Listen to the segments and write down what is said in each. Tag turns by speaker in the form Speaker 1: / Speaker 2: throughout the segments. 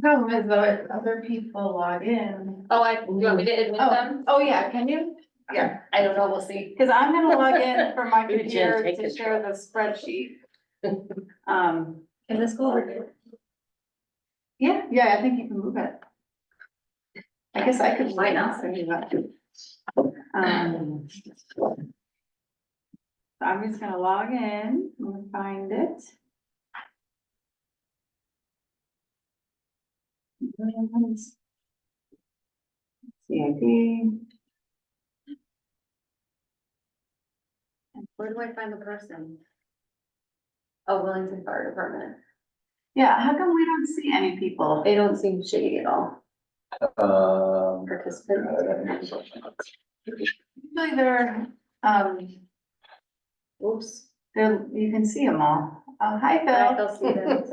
Speaker 1: Problem is though, if other people log in.
Speaker 2: Oh, you want me to admit them?
Speaker 1: Oh, yeah, can you? Yeah,
Speaker 2: I don't know, we'll see.
Speaker 1: cause I'm gonna log in from my
Speaker 2: We can't
Speaker 1: computer
Speaker 2: take
Speaker 1: to share the spreadsheet.
Speaker 2: Can this go over here?
Speaker 1: Yeah, I think you can move it. I guess I could.
Speaker 2: Why not?
Speaker 1: I'm just gonna log in and find it. CIP.
Speaker 2: Where do I find the person? Oh, Wellington Fire Department.
Speaker 1: Yeah, how come we don't see any people?
Speaker 2: They don't seem shady at all. Participants.
Speaker 1: Usually they're,
Speaker 2: Oops.
Speaker 1: you can see them all. Oh, hi,
Speaker 2: I
Speaker 1: Phil.
Speaker 2: don't see them.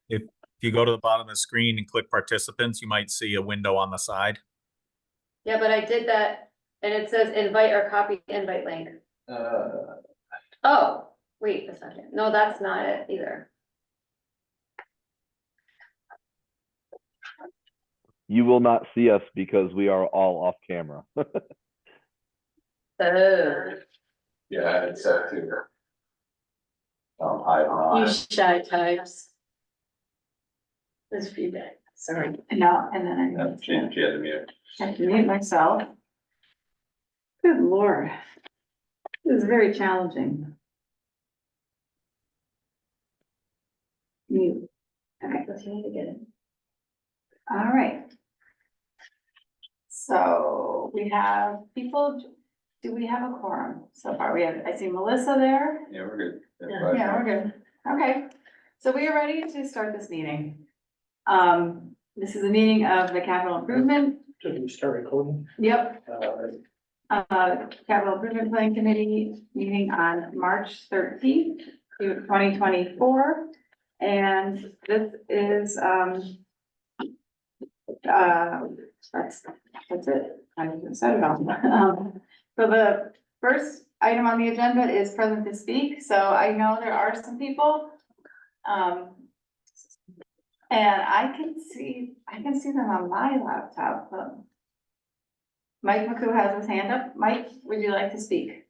Speaker 3: If you go to the bottom of the screen and click participants, you might see a window on the side.
Speaker 2: Yeah, but I did that and it says invite or copy invite link. Oh, wait a second. No, that's not it either.
Speaker 4: You will not see us because we are all off camera.
Speaker 2: Oh.
Speaker 5: Yeah, it's set to. High
Speaker 2: You
Speaker 5: five.
Speaker 2: shy types. There's feedback, sorry.
Speaker 1: No, and then I
Speaker 5: Change the mute.
Speaker 1: have to mute myself. Good Lord. This is very challenging. Mute. Okay,
Speaker 2: Let's try to get it.
Speaker 1: all right. So we have people, do we have a quorum so far? I see Melissa there.
Speaker 5: Yeah, we're good.
Speaker 1: Yeah, we're good. Okay, so we are ready to start this meeting. This is a meeting of the capital improvement.
Speaker 6: Should we start recording?
Speaker 1: Yep. Capital Improvement Plan Committee meeting on March 13th, 2024. And this is, that's it. I just said it all. So the first item on the agenda is present to speak. So I know there are some people. And I can see them on my laptop. Mike McCoo has his hand up. Mike, would you like to speak?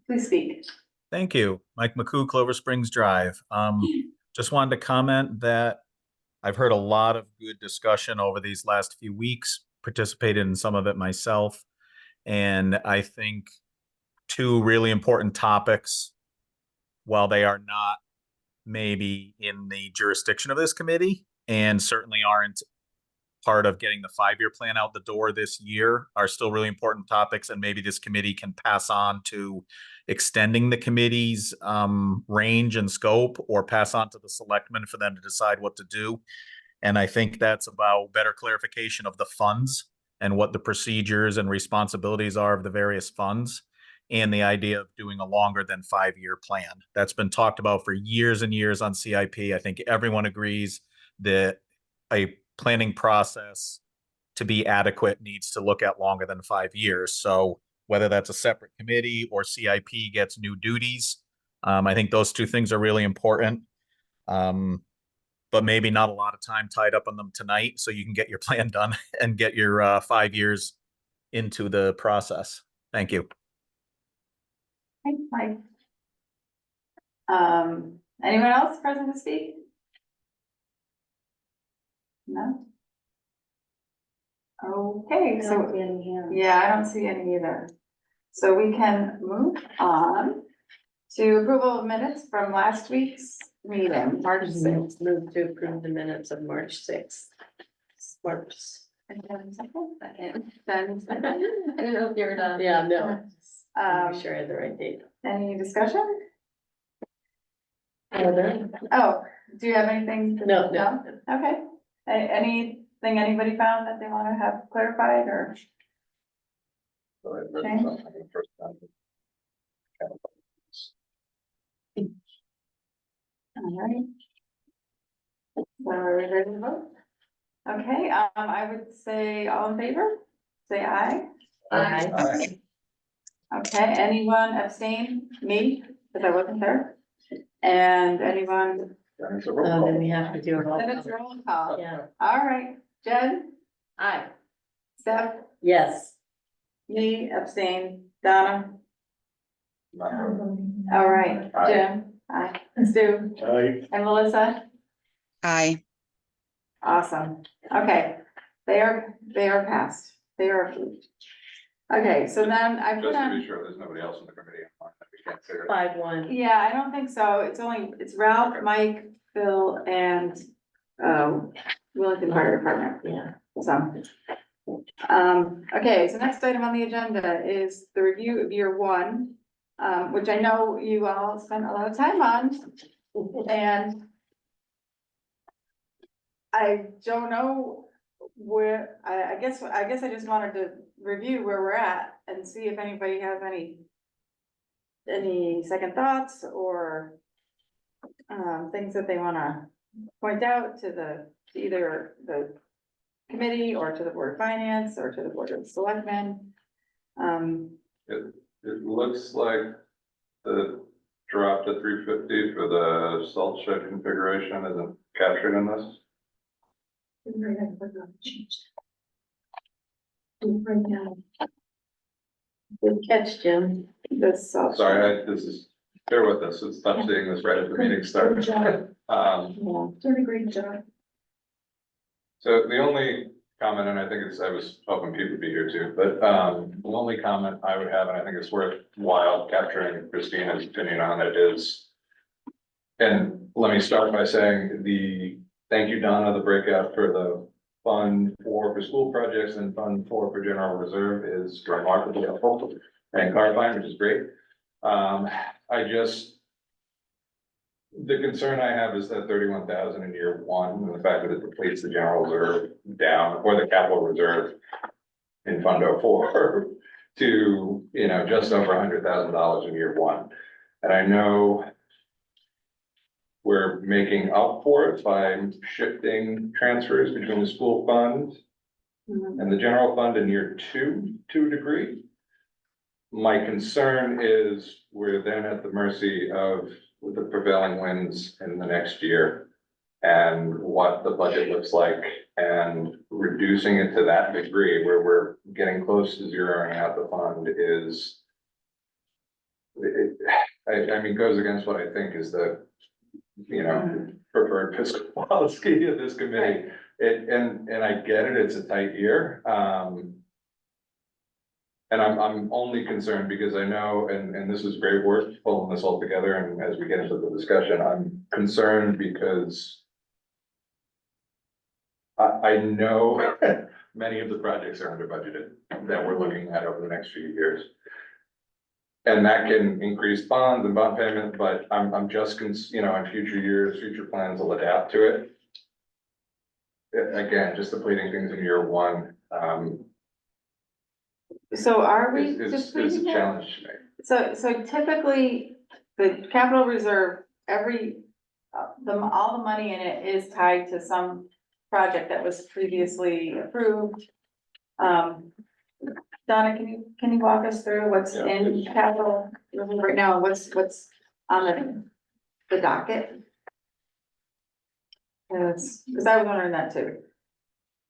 Speaker 1: Please speak.
Speaker 3: Thank you. Mike McCoo, Clover Springs Drive. Just wanted to comment that I've heard a lot of good discussion over these last few weeks, participated in some of it myself. And I think two really important topics, while they are not maybe in the jurisdiction of this committee and certainly aren't part of getting the 5-year plan out the door this year, are still really important topics, and maybe this committee can pass on to extending the committee's range and scope, or pass on to the selectmen for them to decide what to do. And I think that's about better clarification of the funds and what the procedures and responsibilities are of the various funds, and the idea of doing a longer than 5-year plan. That's been talked about for years and years on CIP. I think everyone agrees that a planning process to be adequate needs to look at longer than 5 years. So whether that's a separate committee or CIP gets new duties, I think those two things are really important. But maybe not a lot of time tied up on them tonight, so you can get your plan done and get your 5 years into the process. Thank you.
Speaker 1: Thanks, Mike. Anyone else present to speak? No? Okay, so, yeah, I don't see any either. So we can move on to approval of minutes from last week's meeting, March 6th.
Speaker 2: Move to approve the minutes of March 6th. Works.
Speaker 1: Second.
Speaker 2: I don't know if you're done. Yeah, no. I'm sure I have the right date.
Speaker 1: Any discussion?
Speaker 2: No.
Speaker 1: Oh, do you have anything?
Speaker 2: No.
Speaker 1: Okay. Anything anybody found that they want to have clarified or? All right. So are we ready to vote? Okay, I would say all in favor, say aye.
Speaker 2: Aye.
Speaker 1: Okay, anyone abstain? Me, because I wasn't there? And anyone?
Speaker 5: Then it's a roll
Speaker 2: Then
Speaker 5: call.
Speaker 2: we have to do a roll
Speaker 1: Then it's
Speaker 2: call.
Speaker 1: roll call.
Speaker 2: Yeah,
Speaker 1: All right, Jen,
Speaker 2: aye,
Speaker 1: Steph,
Speaker 2: yes.
Speaker 1: me, abstain, Donna.
Speaker 5: Not-
Speaker 1: All right,
Speaker 5: Aye.
Speaker 1: Jim, aye, Stu, and Melissa.
Speaker 6: Aye.
Speaker 1: Awesome. Okay, they are passed. They are approved. Okay, so then I put
Speaker 5: Just to
Speaker 1: on,
Speaker 5: be sure, there's nobody else in the committee on that we can't say.
Speaker 2: 5-1.
Speaker 1: yeah, I don't think so. It's Ralph, Mike, Phil, and, Wellington Fire Department.
Speaker 2: Yeah.
Speaker 1: So. Okay, so next item on the agenda is the review of year one, which I know you all spent a lot of time on. And I don't know where, I guess I just wanted to review where we're at and see if anybody has any second thoughts or things that they wanna point out to either the committee or to the Board of Finance or to the Board of Selectmen.
Speaker 5: It looks like the drop to 350 for the salt shed configuration isn't captured in this.
Speaker 2: Good catch, Jim.
Speaker 1: This.
Speaker 5: Sorry, bear with us, it's tough seeing this right at the meeting start.
Speaker 1: Good job.
Speaker 5: Um,
Speaker 1: Doing a great job.
Speaker 5: So the only comment, and I think I was hoping Pete would be here too, but the only comment I would have, and I think it's worthwhile capturing Christina's opinion on it is. And let me start by saying thank you, Donna, the breakout for the Fund 4 for school projects and Fund 4 for general reserve is remarkably helpful and clarifying, which is great. The concern I have is that 31,000 in year one, and the fact that it depletes the general reserve down, or the capital reserve in Fund 04 to, just over $100,000 in year one. And I know we're making up for it by shifting transfers between the school fund and the general fund in year two to a degree. My concern is we're then at the mercy of the prevailing winds in the next year and what the budget looks like, and reducing it to that degree where we're getting close to zeroing out the fund is, goes against what I think is the, preferred fiscal policy of this committee. And I get it, it's a tight year. And I'm only concerned because I know, and this is great work pulling this all together, and as we get into the discussion, I'm concerned because I know many of the projects are under budgeted that we're looking at over the next few years. And that can increase bonds and bond payment, but I'm just, in future years, future plans will adapt to it. Again, just depleting things in year one,
Speaker 1: So are we
Speaker 5: is
Speaker 1: just
Speaker 5: a
Speaker 1: leaving it?
Speaker 5: challenge to me.
Speaker 1: So typically, the capital reserve, all the money in it is tied to some project that was previously approved. Donna, can you walk us through what's
Speaker 5: Yeah,
Speaker 1: in
Speaker 5: please.
Speaker 1: capital reserve right now, and what's on the docket? Cause I was wondering that too.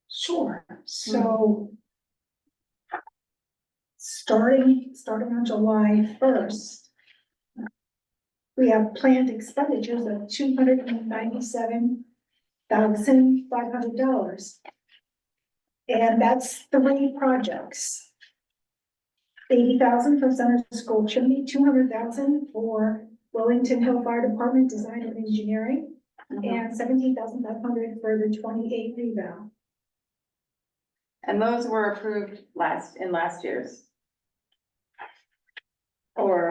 Speaker 7: Sure, so. Starting on July 1st. We have planned expenditures of $297,500. And that's 3 projects. 80,000 for Center School Chimney, 200,000 for Wellington Hill Fire Department Design and Engineering, and 17,500 for the 28 rebound.
Speaker 1: And those were approved in last year's. Or,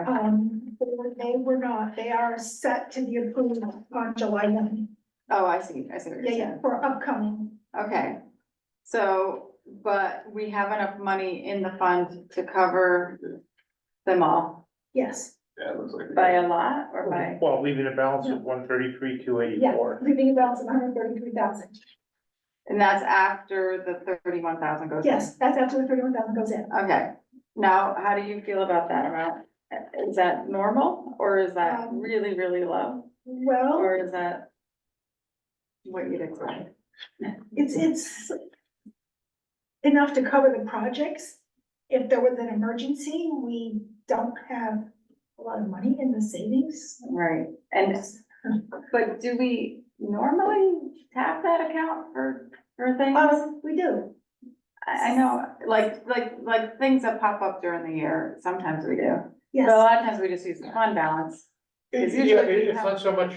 Speaker 7: Or they were not, they are set to be approved on July 1.
Speaker 1: oh, I see what you're
Speaker 7: Yeah,
Speaker 1: saying.
Speaker 7: for upcoming.
Speaker 1: Okay, so, but we have enough money in the fund to cover them all
Speaker 7: Yes,
Speaker 5: Yeah, it looks like.
Speaker 1: by a lot or by,
Speaker 8: Well, leaving a balance of 133,284.
Speaker 7: leaving a balance of 133,000.
Speaker 1: and that's after the 31,000 goes in?
Speaker 7: Yes, that's after the 31,000 goes in.
Speaker 1: Okay, Now, how do you feel about that amount? Is that normal or is that really, really low?
Speaker 7: Well,
Speaker 1: Or is that what you'd expect?
Speaker 7: it's enough to cover the projects. If there was an emergency, we don't have a lot of money in the savings.
Speaker 1: Right, and, but do we normally tap that account for things?
Speaker 7: We do.
Speaker 1: I know, like things that pop up during the year, sometimes we do. But a
Speaker 7: Yes,
Speaker 1: lot of times we just use the fund balance. It's
Speaker 8: Yeah,
Speaker 1: usually
Speaker 8: it's not so much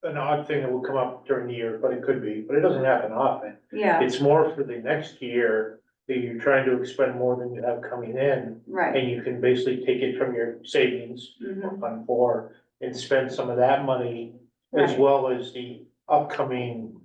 Speaker 8: an odd thing that will come up during the year, but it could be, but it doesn't happen often.
Speaker 1: Yeah,
Speaker 8: It's more for the next year that you're trying to expend more than you have coming in.
Speaker 1: right.
Speaker 8: And you can basically take it from your savings,
Speaker 1: Mhm.
Speaker 8: Fund 4, and spend some of that money as
Speaker 1: Right.
Speaker 8: well as the upcoming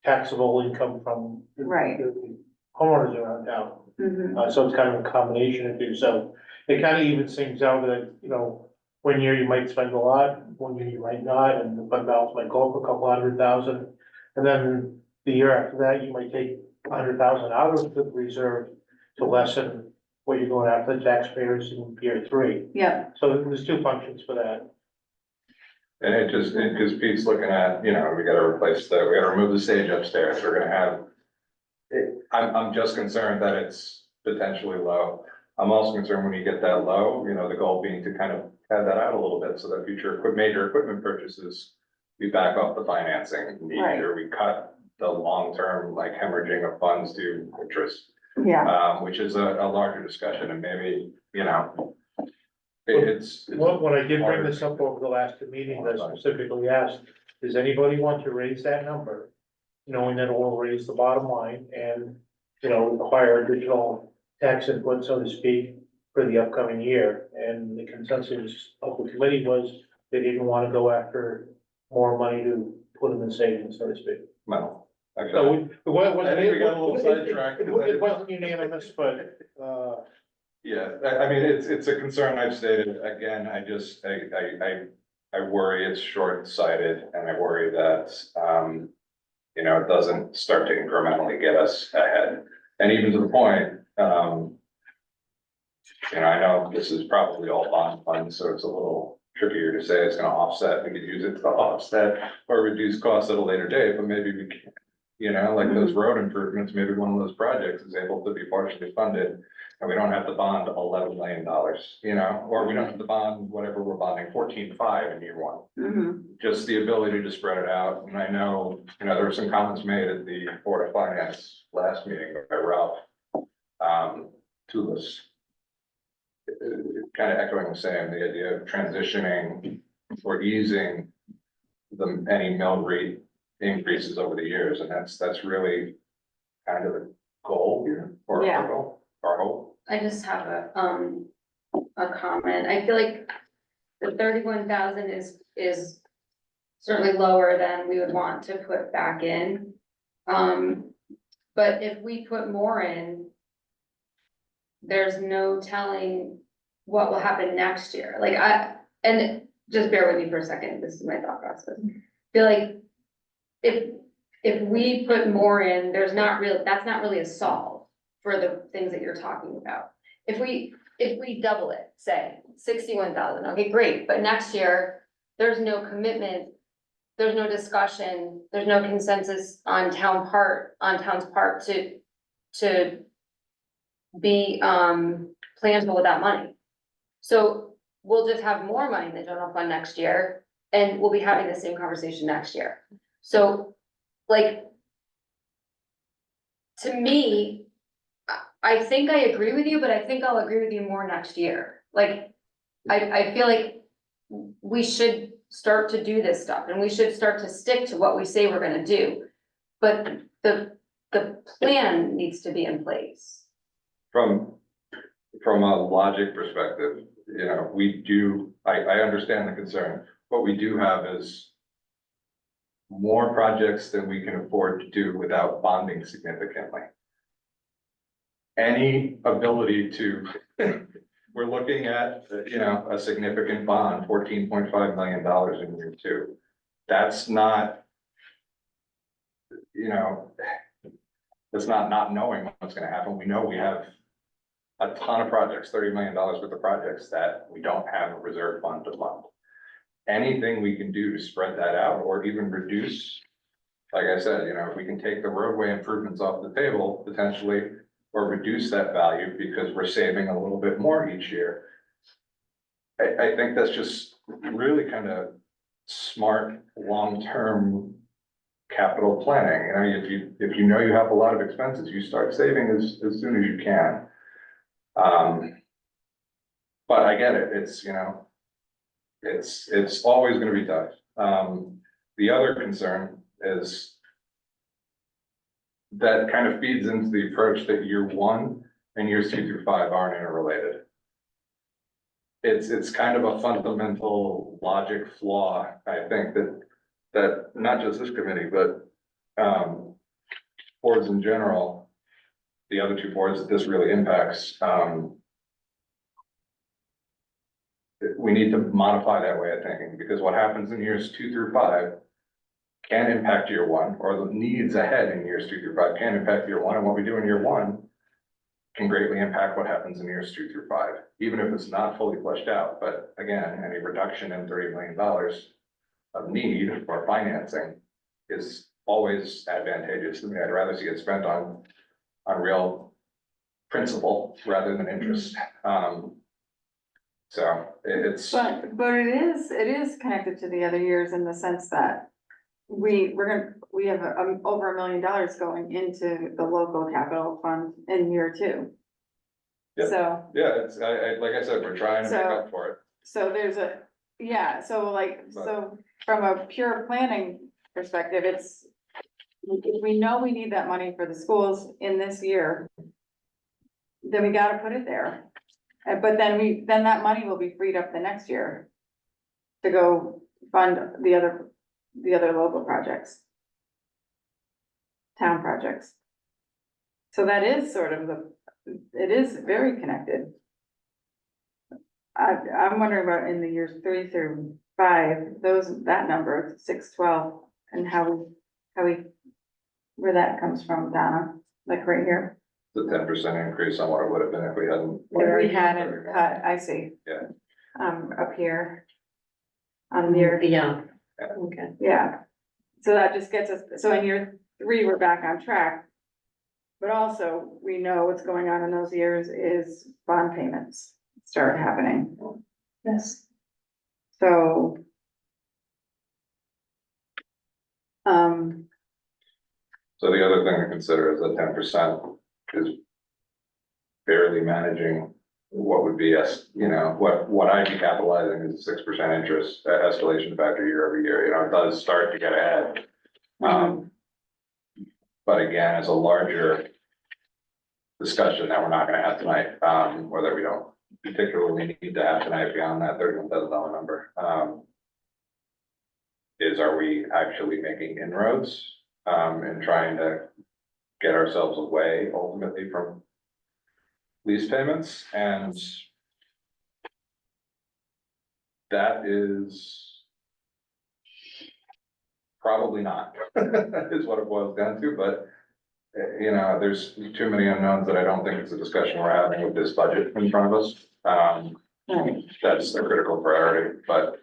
Speaker 8: taxable income from
Speaker 1: Right.
Speaker 8: the homeowners around town.
Speaker 1: Mhm.
Speaker 8: So it's kind of a combination of two, so it kind of evens things out that, you know, one year you might spend a lot, one year you might not, and the fund balance might go up a couple $100,000. And then the year after that, you might take $100,000 out of the reserve to lessen what you're going after the taxpayers in year 3.
Speaker 1: Yeah,
Speaker 8: So there's two functions for that.
Speaker 5: And it just, because Pete's looking at, we gotta replace we gotta remove the stage upstairs, we're gonna have. I'm just concerned that it's potentially low. I'm also concerned when you get that low, the goal being to kind of pad that out a little bit so that major equipment purchases, we back off the financing need,
Speaker 1: Right.
Speaker 5: or we cut the long-term like hemorrhaging of funds to interest.
Speaker 1: yeah,
Speaker 5: Which is a larger discussion and maybe, it's.
Speaker 8: When I did bring this up over the last two meetings, I specifically asked, does anybody want to raise that number? Knowing that it will raise the bottom line and, require additional tax input, so to speak, for the upcoming year. And the consensus of the committee was they didn't want to go after more money to put in the savings, so to speak.
Speaker 5: No. Okay.
Speaker 8: So it wasn't.
Speaker 5: I think we got a little sidetracked.
Speaker 8: It wasn't unanimous, but,
Speaker 5: Yeah, I mean, it's a concern I've stated, again, I worry it's short-sighted, and I worry that, it doesn't start to incrementally get us ahead. And even to the point, I know this is probably all bond funds, so it's a little trickier to say it's gonna offset, we could use it to offset or reduce costs at a later date, but maybe we can. Like those road improvements, maybe one of those projects is able to be partially funded. And we don't have to bond $11 million, or we don't have to bond whatever we're bonding, 14.5 in year 1.
Speaker 1: mhm,
Speaker 5: Just the ability to spread it out. And I know, there were some comments made at the Board of Finance last meeting by Ralph. Tulis. Kind of echoing the same, the idea of transitioning or easing any mill rate increases over the years. And that's really kind of the goal here, or
Speaker 1: Yeah.
Speaker 5: our goal, our hope.
Speaker 2: I just have a comment. I feel like the 31,000 is certainly lower than we would want to put back in. But if we put more in, there's no telling what will happen next year. And just bear with me for a second, this is my thought process. I feel like if we put more in, that's not really a solve for the things that you're talking about. If we double it, say 61,000, okay, great, but next year, there's no commitment, there's no discussion, there's no consensus on town's part to be planful with that money. So we'll just have more money in the general fund next year, and we'll be having the same conversation next year. So, to me, I think I agree with you, but I think I'll agree with you more next year. I feel like we should start to do this stuff, and we should start to stick to what we say we're gonna do. But the plan needs to be in place.
Speaker 5: From a logic perspective, I understand the concern. What we do have is more projects than we can afford to do without bonding significantly. Any ability to, we're looking at, a significant bond, $14.5 million in year 2. That's not, that's not knowing what's gonna happen. We know we have a ton of projects, $30 million worth of projects that we don't have a reserve fund to fund. Anything we can do to spread that out or even reduce, like I said, if we can take the roadway improvements off the table potentially, or reduce that value because we're saving a little bit more each year. I think that's just really kind of smart, long-term capital planning. If you know you have a lot of expenses, you start saving as soon as you can. But I get it, it's always gonna be tough. The other concern is that kind of feeds into the approach that year 1 and years 2 through 5 aren't interrelated. It's kind of a fundamental logic flaw, I think, that not just this committee, but boards in general, the other 2 boards that this really impacts, we need to modify that way of thinking, because what happens in years 2 through 5 can impact year 1, or the needs ahead in years 2 through 5 can impact year 1, and what we do in year 1 can greatly impact what happens in years 2 through 5, even if it's not fully fleshed out. But again, any reduction in $30 million of need or financing is always advantageous to me. I'd rather see it spent on real principle rather than interest. So it's.
Speaker 1: But it is connected to the other years in the sense that we have over $1 million going into the local capital fund in year 2.
Speaker 5: Yep.
Speaker 1: So,
Speaker 5: Yeah, it's, like I said, we're trying to make up for it.
Speaker 1: so there's so from a pure planning perspective, if we know we need that money for the schools in this year, then we gotta put it there. But then that money will be freed up the next year to go fund the other local projects. Town projects. So that is sort of it is very connected. I'm wondering about in the years 3 through 5, that number, 612, and where that comes from, Donna, like right here.
Speaker 5: The 10% increase on what it would have been if we hadn't.
Speaker 1: If we hadn't cut, I see.
Speaker 5: Yeah.
Speaker 1: Up here. On year,
Speaker 6: Yeah.
Speaker 5: Yeah.
Speaker 6: Okay.
Speaker 1: yeah. So that just gets us, so in year 3, we're back on track. But also, we know what's going on in those years is bond payments start happening.
Speaker 7: Yes.
Speaker 1: So.
Speaker 5: So the other thing to consider is that 10% is barely managing what would be what I'd be capitalizing is 6% interest escalation factor year over year. It does start to get ahead. But again, it's a larger discussion that we're not gonna have tonight, or that we don't particularly need to have tonight beyond that $31,000 number. Are we actually making inroads, and trying to get ourselves away ultimately from lease payments? And that is probably not, is what it boils down to, but there's too many unknowns that I don't think it's a discussion we're having with this budget in front of us. That's a critical priority, but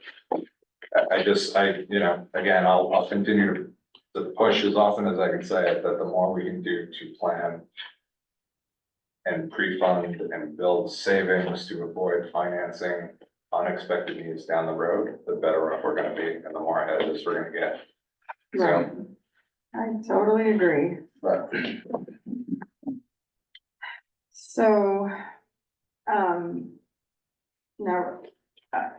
Speaker 5: again, I'll continue to push as often as I can say it, that the more we can do to plan and pre-fund and build savings to avoid financing unexpected needs down the road, the better off we're gonna be and the more ahead of this we're gonna get.
Speaker 1: Right. I totally agree.
Speaker 5: But
Speaker 1: So, now,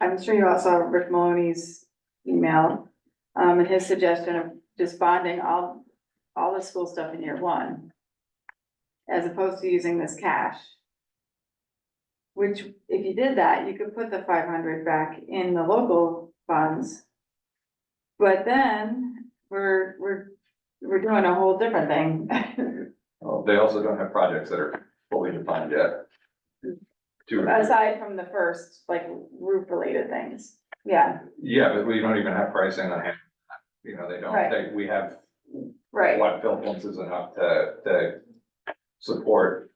Speaker 1: I'm sure you all saw Rick Maloney's email, and his suggestion of just bonding all the school stuff in year 1, as opposed to using this cash. Which, if you did that, you could put the 500 back in the local funds. But then, we're doing a whole different thing.
Speaker 5: they also don't have projects that are fully defined yet.
Speaker 1: Aside from the first, like, roof-related things, yeah,
Speaker 5: Yeah, but we don't even have pricing on hand. They don't,
Speaker 1: Right.
Speaker 5: we have
Speaker 1: right,
Speaker 5: what Phil thinks is enough to support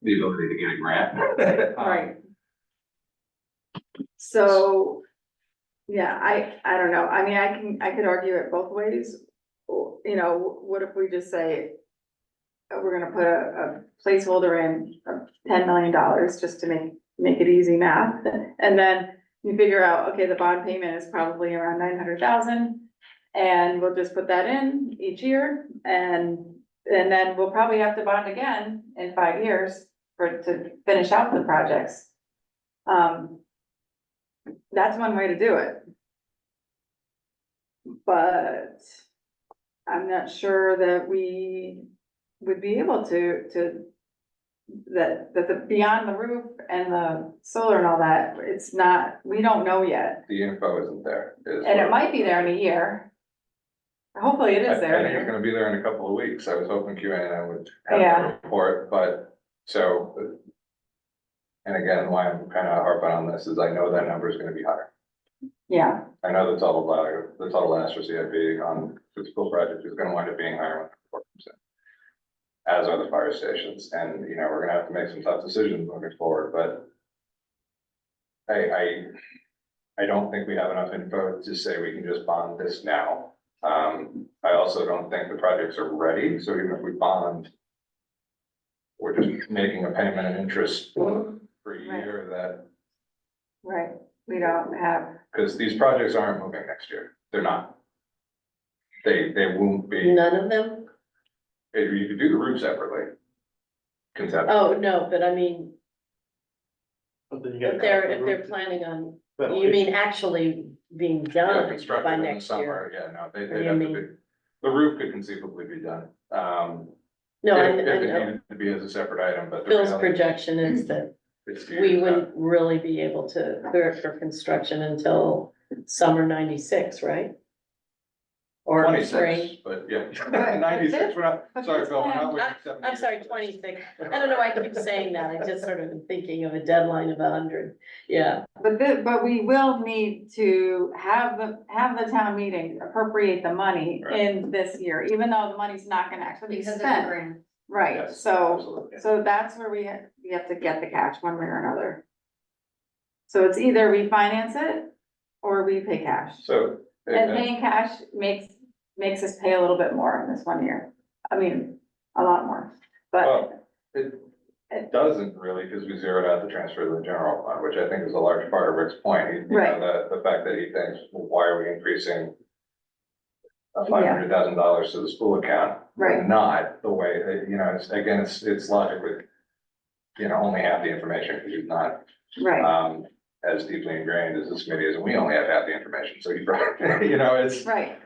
Speaker 5: the ability to get a grant.
Speaker 1: Right. So, yeah, I don't know, I mean, I could argue it both ways. You know, what if we just say, we're gonna put a placeholder in of $10 million just to make it easy math, and then you figure out, okay, the bond payment is probably around 900,000. And we'll just put that in each year, and then we'll probably have to bond again in 5 years to finish out the projects. That's one way to do it. But I'm not sure that we would be able to, that the beyond the roof and the solar and all that, it's not, we don't know yet.
Speaker 5: The info isn't there.
Speaker 1: And it might be there in a year. Hopefully it
Speaker 5: I
Speaker 1: is there.
Speaker 5: think it's gonna be there in a couple of weeks. I was hoping QA would have
Speaker 1: Yeah.
Speaker 5: a report, but so. And again, why I'm kind of harping on this is I know that number is gonna be higher.
Speaker 1: Yeah,
Speaker 5: I know the total value, the total ask for CIP on the school project is gonna wind up being higher than 4%. As are the fire stations, and you know, we're gonna have to make some tough decisions moving forward, but. I don't think we have enough info to say we can just bond this now. I also don't think the projects are ready, so even if we bond. We're just making a payment and interest for a year that,
Speaker 1: right, we don't have,
Speaker 5: because these projects aren't moving next year, they're not. They won't be,
Speaker 6: None of them?
Speaker 5: you could do the roof separately. Conceptually.
Speaker 6: Oh, no, but I mean,
Speaker 8: But then you gotta
Speaker 6: if they're,
Speaker 8: cut the
Speaker 6: if they're
Speaker 8: roof.
Speaker 6: planning on,
Speaker 8: But
Speaker 6: you mean actually being
Speaker 5: Yeah,
Speaker 6: done
Speaker 5: constructed
Speaker 6: by
Speaker 5: in the
Speaker 6: next
Speaker 5: summer,
Speaker 6: year?
Speaker 5: yeah, no,
Speaker 6: What do
Speaker 5: they'd
Speaker 6: you
Speaker 5: have to
Speaker 6: mean?
Speaker 5: be, the roof could conceivably be done.
Speaker 6: No, I
Speaker 5: If it
Speaker 6: know,
Speaker 5: needed to be as a separate item, but. the
Speaker 6: Phil's
Speaker 5: reality is
Speaker 6: projection is that
Speaker 5: it's
Speaker 6: we
Speaker 5: years out.
Speaker 6: wouldn't really be able to clear it for construction until summer 96, right? Or
Speaker 5: 26,
Speaker 6: spring.
Speaker 5: but yeah, 96, we're not,
Speaker 1: but
Speaker 5: sorry,
Speaker 1: this
Speaker 5: Phil, we're not
Speaker 1: plan-
Speaker 5: waiting 7
Speaker 6: I'm
Speaker 5: years
Speaker 6: sorry,
Speaker 5: for this.
Speaker 6: 26. I don't know why I keep saying that. I just sort of am thinking of a deadline of 100. Yeah,
Speaker 1: but we will need to have the town meeting appropriate the money in this year, even though the money's not gonna actually be
Speaker 2: Because of the
Speaker 1: spent.
Speaker 2: grant.
Speaker 1: Right,
Speaker 5: Yes,
Speaker 1: so,
Speaker 5: absolutely.
Speaker 1: so that's where we have to get the cash one way or another. So it's either we finance it or we pay cash.
Speaker 5: So.
Speaker 1: And paying cash makes us pay a little bit more in this 1 year. I mean, a lot more, but,
Speaker 5: Well, it doesn't really, because we zeroed out the transfer to the general fund, which I think is a large part of Rick's point. You know,
Speaker 1: Right.
Speaker 5: the fact that he thinks, well, why are we increasing
Speaker 1: Yeah.
Speaker 5: $500,000 to the school account?
Speaker 1: Right.
Speaker 5: Not the way that, you know, it's logic with, you know, only half the information, because he's not,
Speaker 1: right,
Speaker 5: as deeply ingrained as this committee is, and we only have half the information, so you probably, you know, it's,
Speaker 1: right,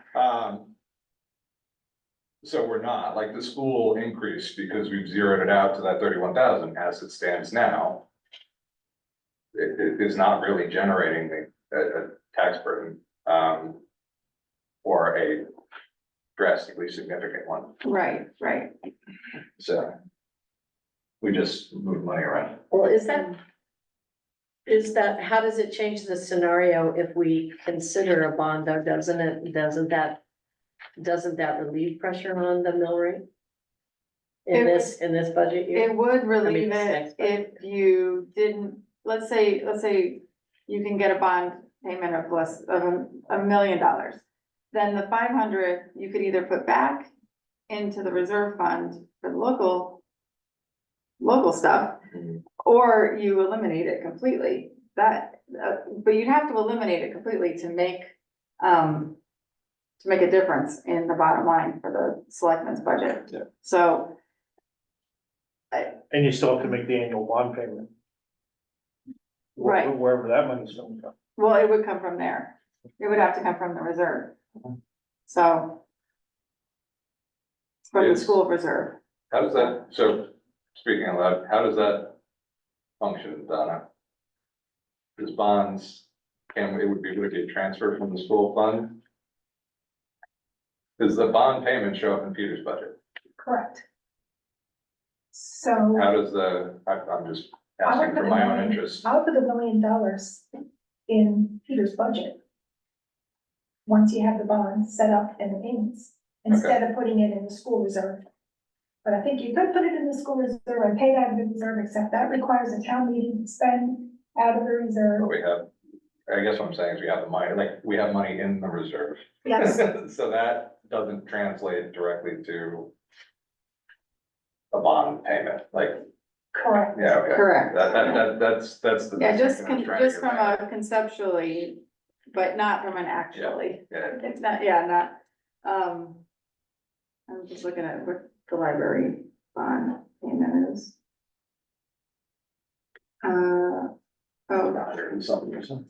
Speaker 5: so we're not, like, the school increase, because we've zeroed it out to that 31,000 as it stands now. It is not really generating a tax burden, or a drastically significant one,
Speaker 1: right,
Speaker 5: so. We just move money around.
Speaker 6: well, how does it change the scenario if we consider a bond though, doesn't that relieve pressure on the mill rate?
Speaker 1: It
Speaker 6: In this budget year?
Speaker 1: It would relieve
Speaker 6: it's
Speaker 1: it
Speaker 6: next budget.
Speaker 1: if you didn't, let's say you can get a bond payment of less of $1 million. Then the 500, you could either put back into the reserve fund for the local stuff, or you eliminate it completely. But you'd have to eliminate it completely to make a difference in the bottom line for the selectmen's budget.
Speaker 5: Yeah.
Speaker 1: So,
Speaker 8: And you still have to make the annual bond payment.
Speaker 1: Right.
Speaker 8: Wherever that money's coming from.
Speaker 1: well, it would come from there. It would have to come from the reserve. So. From the
Speaker 5: Yes.
Speaker 1: school reserve.
Speaker 5: How does that, so, speaking out loud, how does that function, Donna? Does bonds, would it be a transfer from the school fund? Does the bond payment show up in Peter's budget?
Speaker 7: Correct. So
Speaker 5: How does I'm just asking for my own interest.
Speaker 7: I'll put $1 million in Peter's budget. Once you have the bond set up and the payments, instead of putting it in the school reserve. But I think you could put it in the school reserve and pay it out of the reserve, except that requires a town meeting to spend out of the reserve.
Speaker 5: But we have, I guess what I'm saying is we have the money, like, we have money in the reserve.
Speaker 7: Yes,
Speaker 5: So that doesn't translate directly to a bond payment, like,
Speaker 7: correct.
Speaker 5: yeah, okay.
Speaker 1: Correct.
Speaker 5: That's the.
Speaker 1: Yeah, just,
Speaker 5: distinction I was trying to
Speaker 1: just
Speaker 5: get
Speaker 1: from
Speaker 5: at.
Speaker 1: a conceptually, but not from an actually.
Speaker 5: Yeah.
Speaker 1: It's not, yeah, not, I'm just looking at what the library bond payment is. Oh,
Speaker 5: 100 and something or something.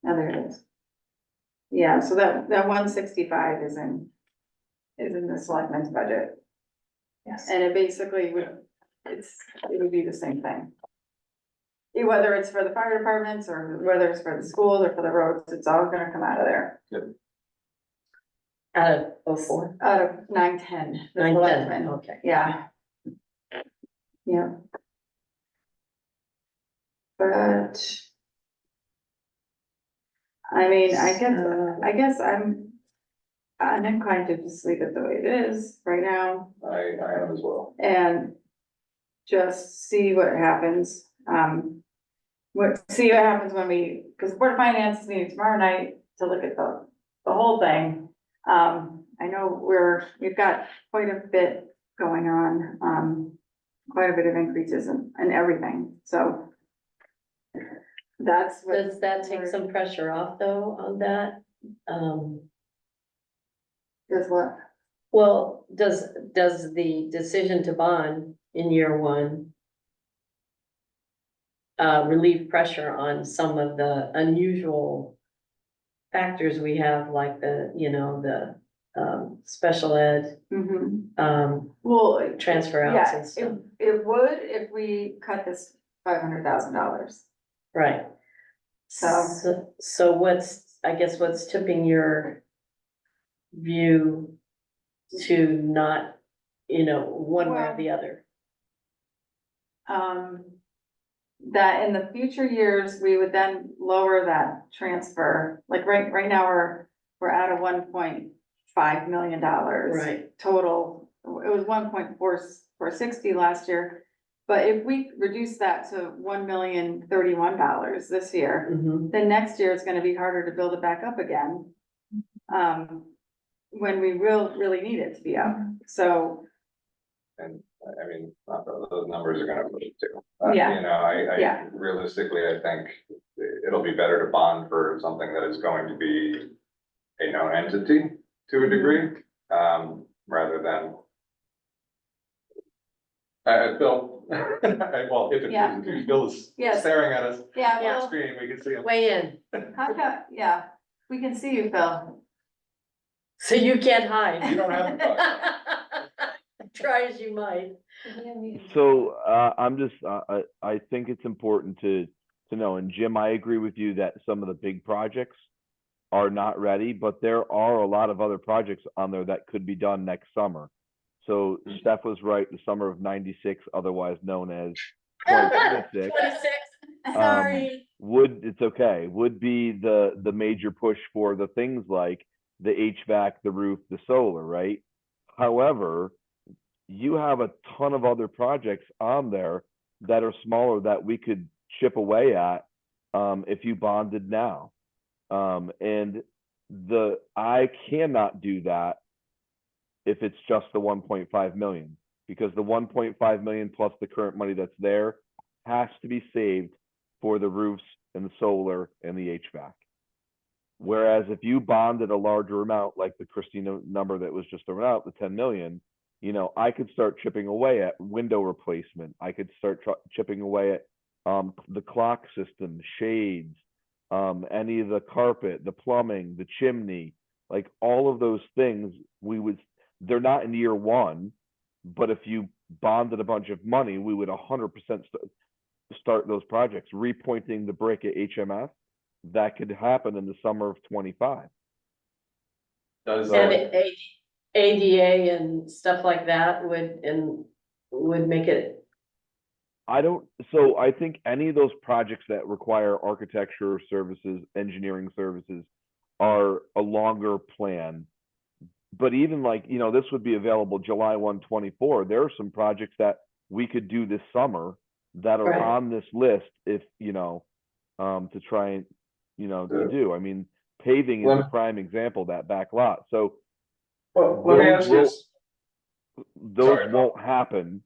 Speaker 1: now there it is. Yeah, so that 165 is in the selectmen's budget,
Speaker 7: Yes.
Speaker 1: and it basically would, it would be the same thing. Whether it's for the fire departments, or whether it's for the schools or for the roads, it's all gonna come out of there,
Speaker 6: Out of 04,
Speaker 1: out of 910. the
Speaker 6: 910,
Speaker 1: selectmen.
Speaker 6: okay.
Speaker 1: Yeah. Yeah. But. I mean, I guess I'm inclined to just leave it the way it is right now
Speaker 5: I am as well.
Speaker 1: and just see what happens. See what happens when because Board of Finance is meeting tomorrow night to look at the whole thing. I know we've got quite a bit going on, quite a bit of increases in everything, so. That's what.
Speaker 6: Does that take some pressure off though on that?
Speaker 1: Does what?
Speaker 6: Well, does the decision to bond in year one relieve pressure on some of the unusual factors we have, like the special ed,
Speaker 1: Well,
Speaker 6: transfer outs
Speaker 1: yeah,
Speaker 6: and stuff?
Speaker 1: it would if we cut this $500,000.
Speaker 6: Right. So I guess what's tipping your view to not, one way or
Speaker 1: Well-
Speaker 6: the other?
Speaker 1: That in the future years, we would then lower that transfer, like right now, we're at a $1.5 million.
Speaker 6: Right.
Speaker 1: Total, it was 1.460 last year, but if we reduce that to $1,031 this year,
Speaker 6: Mhm.
Speaker 1: then next year it's gonna be harder to build it back up again. When we really need it to be up, so,
Speaker 5: And I mean, not that those numbers are gonna push it too.
Speaker 1: Yeah.
Speaker 5: You know,
Speaker 1: Yeah.
Speaker 5: realistically, I think it'll be better to bond for something that is going to be a known entity to a degree, rather than. Bill, well, if
Speaker 1: Yeah.
Speaker 5: if Bill is
Speaker 1: Yes.
Speaker 5: staring at us
Speaker 1: yeah,
Speaker 5: on
Speaker 1: well,
Speaker 5: screen, we can see him.
Speaker 6: Weigh in,
Speaker 1: how about, yeah, we can see you, Phil.
Speaker 6: so you can't hide.
Speaker 5: You don't have to
Speaker 6: Try as you might.
Speaker 4: So I'm just I think it's important to know, and Jim, I agree with you that some of the big projects are not ready, but there are a lot of other projects on there that could be done next summer. So Steph was right, the summer of '96, otherwise known as 2026.
Speaker 6: 26, sorry.
Speaker 4: It's okay, would be the major push for the things like the HVAC, the roof, the solar, right? However, you have a ton of other projects on there that are smaller that we could chip away at if you bonded now. And I cannot do that if it's just the 1.5 million, because the 1.5 million plus the current money that's there has to be saved for the roofs and the solar and the HVAC. Whereas if you bonded a larger amount, like the Christina number that was just thrown out, the 10 million, I could start chipping away at window replacement. I could start chipping away at the clock system, shades, any of the carpet, the plumbing, the chimney, like all of those things. They're not in year one, but if you bonded a bunch of money, we would 100% start those projects. Repointing the brick at HMS, that could happen in the summer of 25.
Speaker 5: Does
Speaker 6: And ADA and stuff like that would make it.
Speaker 4: So I think any of those projects that require architecture services, engineering services are a longer plan. but even like, you know, this would be available July 1, 24. There are some projects that we could do this summer that are
Speaker 6: Right.
Speaker 4: on this list if, you know, to try and, you know, to
Speaker 5: Yeah.
Speaker 4: do. I mean, paving is
Speaker 5: Let
Speaker 4: a
Speaker 5: me-
Speaker 4: prime example, that back lot. So
Speaker 5: Well, let me
Speaker 4: those
Speaker 5: ask you
Speaker 4: will-
Speaker 5: this.
Speaker 4: those
Speaker 5: Sorry, Paul.
Speaker 4: won't happen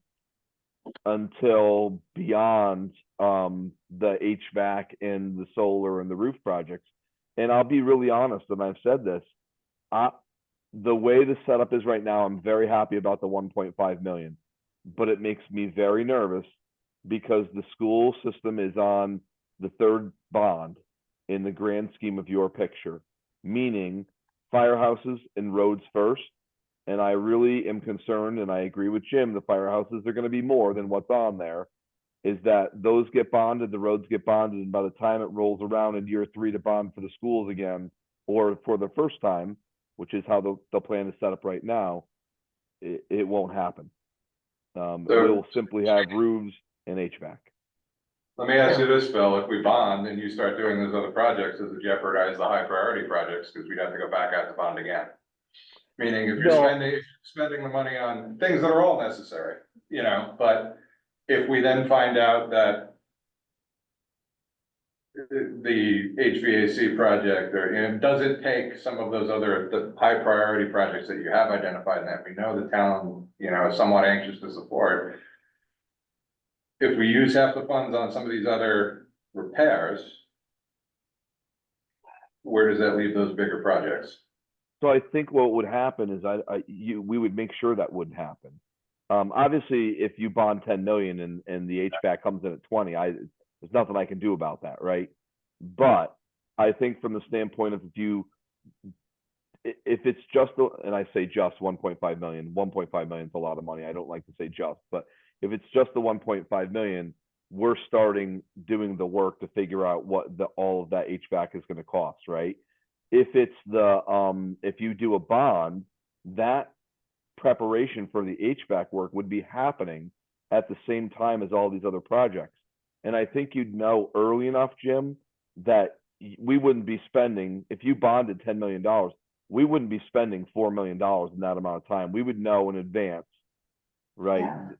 Speaker 4: until beyond the HVAC and the solar and the roof projects. And I'll be really honest, and I've said this, the way the setup is right now, I'm very happy about the 1.5 million, but it makes me very nervous because the school system is on the third bond in the grand scheme of your picture, meaning firehouses and roads first. And I really am concerned, and I agree with Jim, the firehouses are going to be more than what's on there, is that those get bonded, the roads get bonded, and by the time it rolls around in year 3 to bond for the schools again, or for the first time, which is how the plan is set up right now, it won't happen. We'll simply have roofs and HVAC.
Speaker 5: Let me ask you this, Phil, if we bond and you start doing those other projects, does it jeopardize the high priority projects, because we'd have to go back out to bond again? Meaning if you're
Speaker 4: No.
Speaker 5: spending the money on things that are all necessary, you know, but if we then find out that the HVAC project, or, you know, does it take some of those other, the high priority projects that you have identified and that we know the town, you know, is somewhat anxious to support? If we use half the funds on some of these other repairs, where does that leave those bigger projects?
Speaker 4: So I think what would happen is we would make sure that wouldn't happen. Obviously, if you bond 10 million and the HVAC comes in at 20, there's nothing I can do about that, right? But I think from the standpoint of if it's just, and I say just 1.5 million, 1.5 million is a lot of money. I don't like to say just, but if it's just the 1.5 million, we're starting doing the work to figure out what all of that HVAC is going to cost, right? If it's if you do a bond, that preparation for the HVAC work would be happening at the same time as all these other projects. And I think you'd know early enough, Jim, that we wouldn't be spending, if you bonded $10 million, we wouldn't be spending $4 million in that amount of time. We would know in advance, right,
Speaker 1: Yeah.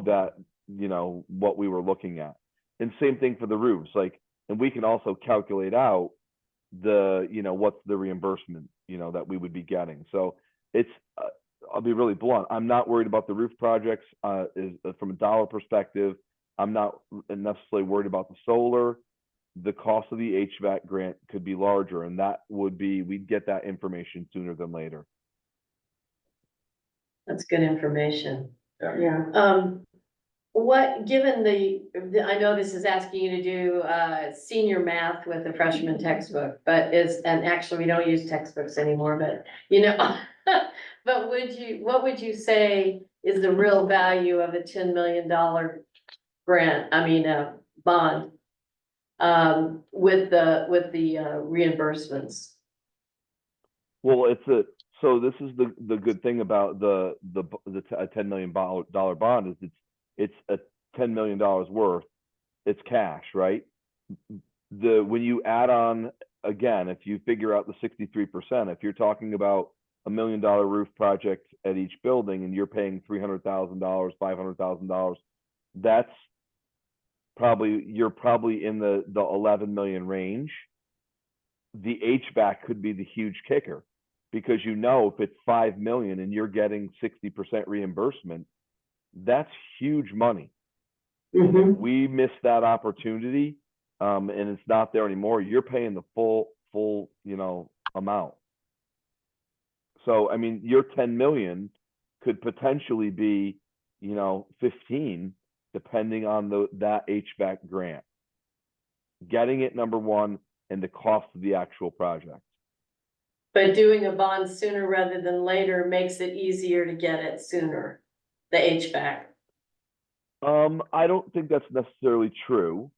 Speaker 4: that, you know, what we were looking at. And same thing for the roofs, like, and we can also calculate out you know, what's the reimbursement, you know, that we would be getting. So it's, I'll be really blunt. I'm not worried about the roof projects from a dollar perspective. I'm not necessarily worried about the solar. The cost of the HVAC grant could be larger, and that would be, we'd get that information sooner than later.
Speaker 6: That's good information.
Speaker 1: Yeah.
Speaker 6: Given I know this is asking you to do, senior math with a freshman textbook, and actually we don't use textbooks anymore, but, you know, but what would you say is the real value of a $10 million bond, with the reimbursements?
Speaker 4: Well, so this is the good thing about the $10 million bond is it's a $10 million worth. It's cash, right? When you add on, again, if you figure out the 63%, if you're talking about $1 million roof project at each building and you're paying $300,000, $500,000, that's you're probably in the 11 million range. The HVAC could be the huge kicker, because, you know, if it's 5 million and you're getting 60% reimbursement, that's huge money.
Speaker 6: Mm-hmm.
Speaker 4: If we miss that opportunity, and it's not there anymore, you're paying the full, you know, amount. So, I mean, your 10 million could potentially be, you know, 15, depending on that HVAC grant. Getting it, number one, and the cost of the actual project.
Speaker 6: But doing a bond sooner rather than later makes it easier to get it sooner, the HVAC.
Speaker 4: I don't think that's necessarily true.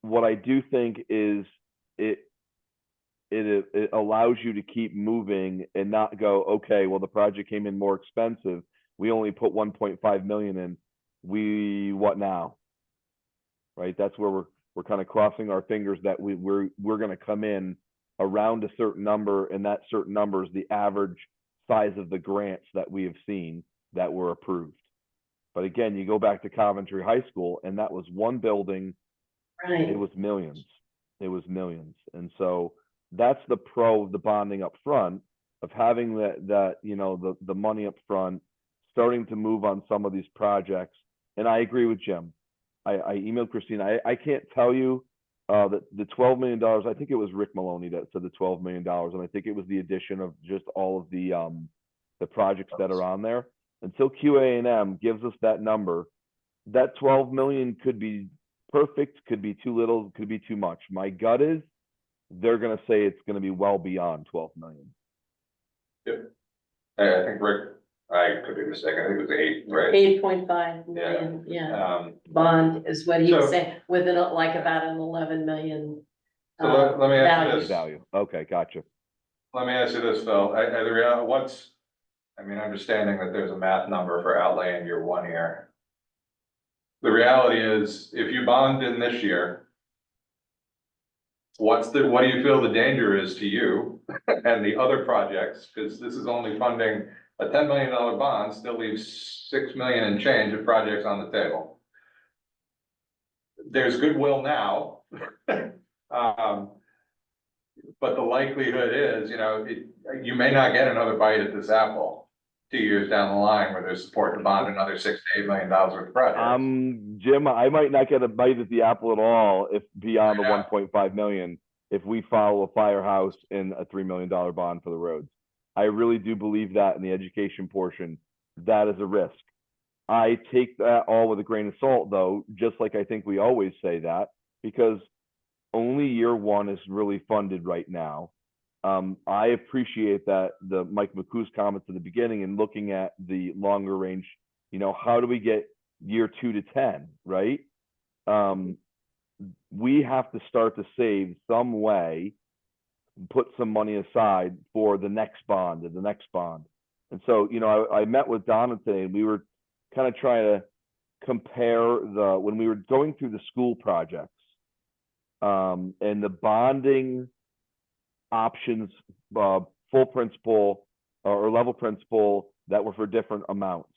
Speaker 4: What I do think is it allows you to keep moving and not go, okay, well, the project came in more expensive. We only put 1.5 million in. What now? Right? That's where we're kind of crossing our fingers that we're going to come in around a certain number, and that certain number is the average size of the grants that we have seen that were approved. But again, you go back to Coventry High School, and that was one building.
Speaker 6: Right.
Speaker 4: It was millions. It was millions. And so that's the pro of the bonding up front, of having that you know, the money up front, starting to move on some of these projects. And I agree with Jim. I emailed Christine. I can't tell you that the $12 million, I think it was Rick Maloney that said the $12 million. And I think it was the addition of just all of the projects that are on there. Until QA&M gives us that number, that 12 million could be perfect, could be too little, could be too much. My gut is they're going to say it's going to be well beyond 12 million.
Speaker 5: Yep. I think Rick, I could be mistaken, I think it was 8, right?
Speaker 6: 8.5 million, yeah. Bond is what he was
Speaker 5: So-
Speaker 6: saying, with like about an 11 million.
Speaker 5: So let me ask you
Speaker 6: value.
Speaker 5: this.
Speaker 4: Value. Okay, gotcha.
Speaker 5: Let me ask you this, Phil, the reality, understanding that there's a math number for outlay in year 1 here. The reality is, if you bond in this year, what do you feel the danger is to you and the other projects? Because this is only funding a $10 million bond, still leaves 6 million and change of projects on the table. There's goodwill now. But the likelihood is, you may not get another bite at this apple 2 years down the line where there's support to bond another $6 to $8 million worth of projects.
Speaker 4: Jim, I might not get a bite at the apple at all if beyond the
Speaker 5: Yeah.
Speaker 4: 1.5 million, if we file a firehouse and a $3 million bond for the roads. I really do believe that in the education portion, that is a risk. I take that all with a grain of salt though, just like I think we always say that, because only year 1 is really funded right now. I appreciate that the Mike McCoo's comments at the beginning and looking at the longer range, how do we get year 2 to 10, right? We have to start to save some way, put some money aside for the next bond and the next bond. And so, I met with Donna today and we were kind of trying to compare when we were going through the school projects, and the bonding options, full principal or level principal that were for different amounts.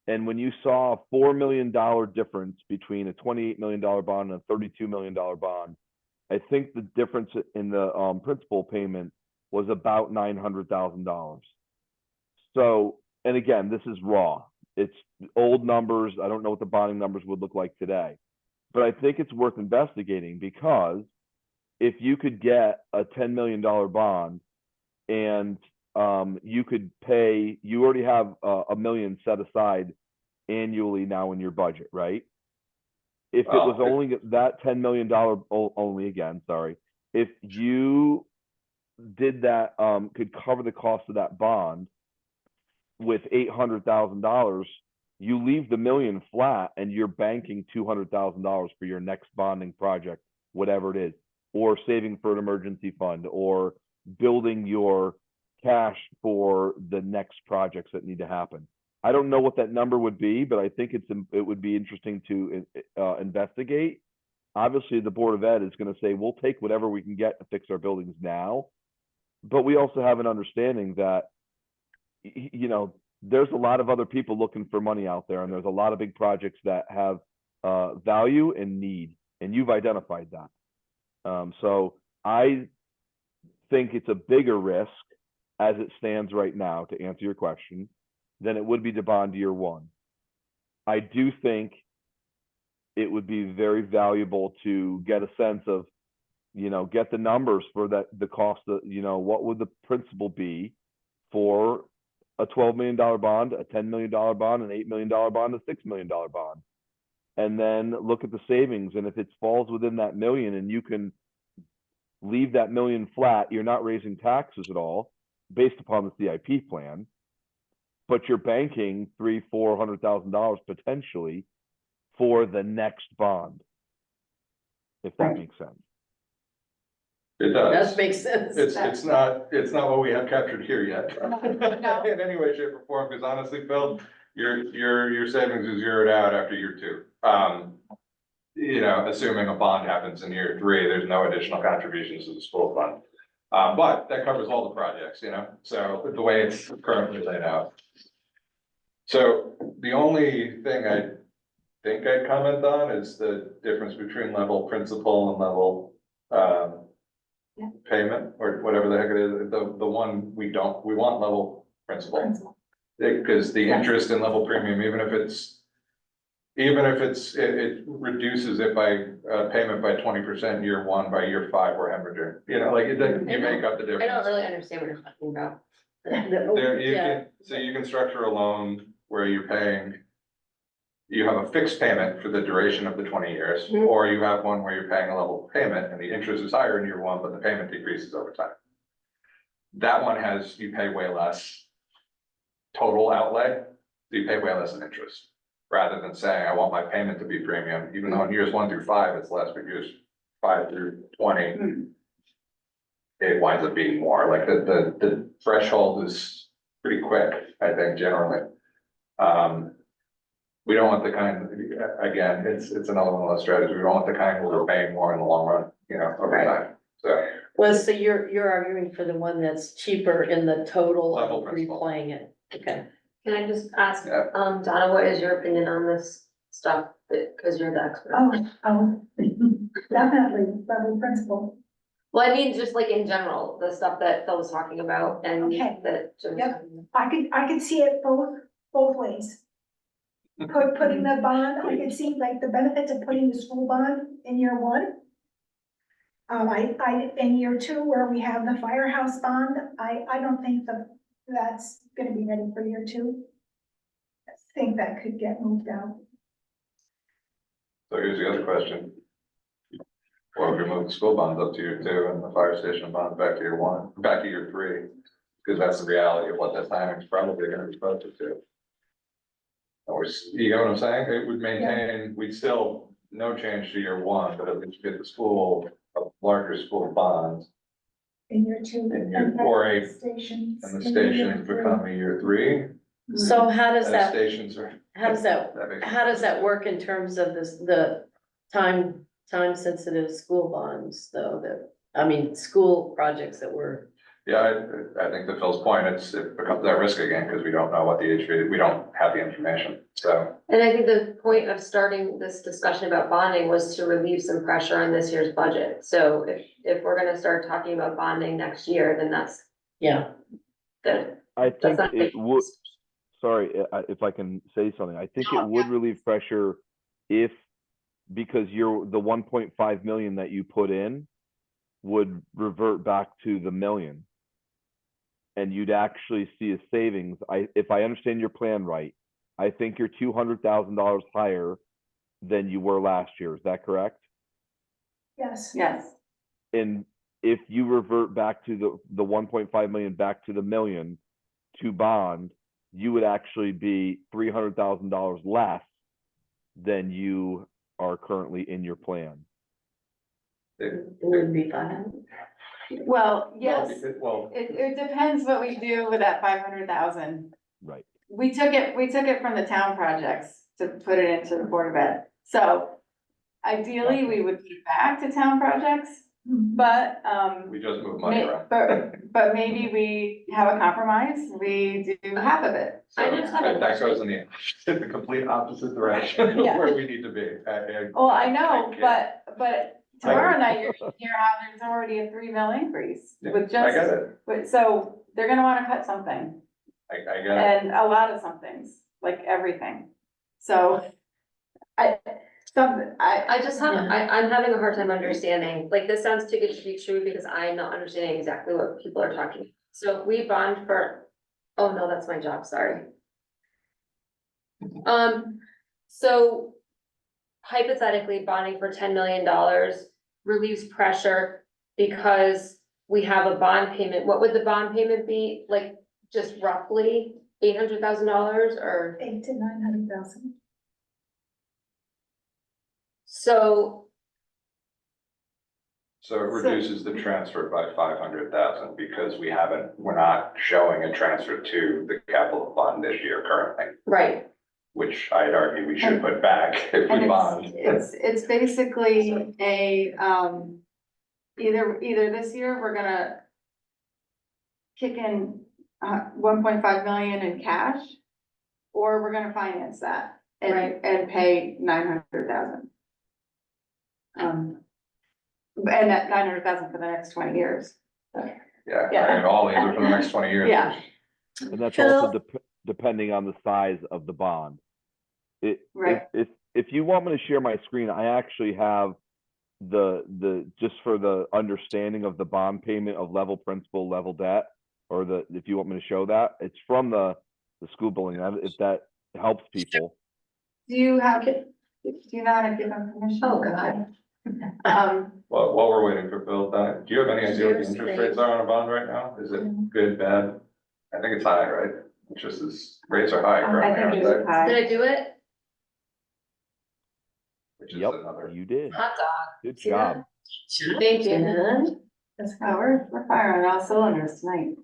Speaker 4: And when you saw a $4 million difference between a $28 million bond and a $32 million bond, I think the difference in the principal payment was about $900,000. So, and again, this is raw. It's old numbers. I don't know what the bonding numbers would look like today, but I think it's worth investigating, because if you could get a $10 million bond and you could pay, you already have $1 million set aside annually now in your budget, right? If it was only that $10 million only, again, sorry, if you did that, could cover the cost of that bond with $800,000, you leave the $1 million flat and you're banking $200,000 for your next bonding project, whatever it is, or saving for an emergency fund, or building your cash for the next projects that need to happen. I don't know what that number would be, but I think it would be interesting to investigate. Obviously, the Board of Ed is going to say, we'll take whatever we can get to fix our buildings now. But we also have an understanding that, there's a lot of other people looking for money out there, and there's a lot of big projects that have value and need, and you've identified that. So I think it's a bigger risk as it stands right now, to answer your question, than it would be to bond year 1. I do think it would be very valuable to get a sense of, get the numbers for that, the cost of, what would the principal be for a $12 million bond, a $10 million bond, an $8 million bond, a $6 million bond. And then look at the savings. And if it falls within that million and you can leave that $1 million flat, you're not raising taxes at all based upon the CIP plan, but you're banking $300,000-$400,000 potentially for the next bond, if that makes sense.
Speaker 5: It
Speaker 6: Does
Speaker 5: does.
Speaker 6: make sense.
Speaker 5: It's not what we have captured here yet.
Speaker 1: No.
Speaker 5: In any way, shape or form, because honestly, Phil, your savings is zeroed out after year 2. Assuming a bond happens in year 3, there's no additional contributions to the school fund. But that covers all the projects, you know, so the way it's currently laid out. So the only thing I think I'd comment on is the difference between level principal and level,
Speaker 1: Yeah.
Speaker 5: payment, or whatever the heck it is, the one we want level principal.
Speaker 7: Principal.
Speaker 5: Because the interest in level premium, even if it reduces it by, payment by 20% year one, by year five, we're hemorrhaging, you know, like, you make up the
Speaker 6: I
Speaker 5: difference.
Speaker 6: don't really understand what you're talking about.
Speaker 5: There, you
Speaker 6: Yeah.
Speaker 5: can, so you can structure a loan where you're paying, you have a fixed payment for the duration of the 20 years,
Speaker 6: Mhm.
Speaker 5: or you have one where you're paying a level payment and the interest is higher in year one, but the payment decreases over time. That one has, you pay way less total outlay, so you pay way less in interest. Rather than saying, I want my payment to be premium, even though in years 1 through 5, it's less, but years 5 through 20, it winds up being more, like the threshold is pretty quick, I think, generally. We don't want the kind, again, it's another one of those strategies, we don't want the kind where we're paying more in the long run, you know, over time, so.
Speaker 6: Well, so you're arguing for the one that's cheaper in the total
Speaker 5: Level
Speaker 6: of
Speaker 5: principal.
Speaker 6: replaying it, okay?
Speaker 2: Can I just ask,
Speaker 5: Yeah.
Speaker 2: Donna, what is your opinion on this stuff? Because you're the expert.
Speaker 7: Definitely, level principal.
Speaker 2: Well, I mean, just like in general, the stuff that Phil was talking about and
Speaker 7: Okay.
Speaker 2: that Jim was
Speaker 7: Yep.
Speaker 2: talking about.
Speaker 7: I could see it both ways. Putting the bond, I could see like the benefits of putting the school bond in year one. In year two, where we have the firehouse bond, I don't think that's gonna be ready for year two. I think that could get moved out.
Speaker 5: So here's the other question. What if we move the school bonds up to year 2 and the fire station bonds back to year 1, back to year 3? Because that's the reality of what that timing is probably gonna be posted to. Or, you know what I'm saying? It would maintain, we'd still, no change to year 1, but at least get the school, a larger school bond.
Speaker 7: In year two.
Speaker 5: In year 4, 8,
Speaker 7: Stations.
Speaker 5: and the
Speaker 7: in year
Speaker 5: stations
Speaker 7: three.
Speaker 5: become a year 3.
Speaker 6: So how does
Speaker 5: And the
Speaker 6: that,
Speaker 5: stations are.
Speaker 6: how does that
Speaker 5: makes
Speaker 6: how does
Speaker 5: sense.
Speaker 6: that work in terms of this, the time sensitive school bonds, though, school projects that were,
Speaker 5: Yeah, I think to Phil's point, it becomes that risk again, because we don't know what the HV, we don't have the information, so.
Speaker 2: And I think the point of starting this discussion about bonding was to relieve some pressure on this year's budget. So if we're gonna start talking about bonding next year, then that's
Speaker 6: yeah.
Speaker 2: good.
Speaker 4: I
Speaker 2: That's
Speaker 4: think
Speaker 2: not.
Speaker 4: it would, sorry, if I can say something, I think it would relieve pressure if, because the 1.5 million that you put in would revert back to the million. And you'd actually see a savings. If I understand your plan right, I think you're $200,000 higher than you were last year. Is that correct?
Speaker 7: Yes.
Speaker 1: Yes,
Speaker 4: And if you revert back to the 1.5 million back to the million to bond, you would actually be $300,000 less than you are currently in your plan.
Speaker 6: It wouldn't be fine.
Speaker 1: well, yes,
Speaker 5: Well,
Speaker 1: it depends what we do with that 500,000.
Speaker 4: Right.
Speaker 1: We took it from the town projects to put it into the Board of Ed. So ideally, we would put it back to town projects, but,
Speaker 5: we just move money around.
Speaker 1: but maybe we have a compromise, we do half of it.
Speaker 5: So
Speaker 2: I just have a
Speaker 5: that goes in the complete opposite direction of
Speaker 1: Yeah.
Speaker 5: where we need to be.
Speaker 1: Well, I know,
Speaker 5: get-
Speaker 1: but tomorrow night, you're gonna hear how there's already a 3 mil increase
Speaker 5: Yeah,
Speaker 1: with
Speaker 5: I
Speaker 1: just,
Speaker 5: get it,
Speaker 1: so they're gonna wanna cut something.
Speaker 5: I get it.
Speaker 1: And a lot of some things, like everything. So I
Speaker 2: just have, I'm having a hard time understanding, like, this sounds too good to be true because I'm not understanding exactly what people are talking. About. So we bond for, oh no, that's my job, sorry. So hypothetically, bonding for $10 million relieves pressure because we have a bond payment. What would the bond payment be? Like, just roughly $800,000 or?
Speaker 7: 800,000 to 900,000.
Speaker 2: So,
Speaker 5: So it reduces the transfer by 500,000 because we're not showing a transfer to the capital fund this year currently,
Speaker 2: right,
Speaker 5: which I'd argue we should put back if we
Speaker 1: and
Speaker 5: bond.
Speaker 1: it's basically a, either this year, we're gonna kick in 1.5 million in cash, or we're gonna finance that
Speaker 6: Right.
Speaker 1: and pay 900,000. And that 900,000 for the next 20 years.
Speaker 5: Yeah,
Speaker 1: Yeah.
Speaker 5: I mean, all these are for the next 20 years.
Speaker 1: Yeah.
Speaker 4: And that's
Speaker 6: Phil?
Speaker 4: also depending on the size of the bond.
Speaker 1: Right.
Speaker 4: If you want me to share my screen, I actually have the just for the understanding of the bond payment of level principal, level debt, or if you want me to show that, it's from the school building, if that helps people.
Speaker 1: Do you have, do you know how to give them permission?
Speaker 6: Oh, God.
Speaker 5: Well, while we're waiting for Phil, Donna, do you have any idea what the
Speaker 6: Share
Speaker 5: interest
Speaker 6: screen.
Speaker 5: rates are on a bond right now? Is it good, bad? I think it's high, right? Interest is, rates are high
Speaker 1: I
Speaker 5: currently,
Speaker 1: think
Speaker 5: aren't
Speaker 1: it's
Speaker 5: they?
Speaker 1: high.
Speaker 2: Did I do it?
Speaker 5: Which is
Speaker 4: Yep,
Speaker 5: another.
Speaker 4: you did.
Speaker 2: Hot dog.
Speaker 4: Good
Speaker 2: See
Speaker 4: job.
Speaker 2: Thank you.
Speaker 6: Jen?
Speaker 1: Oh, we're firing on all cylinders tonight.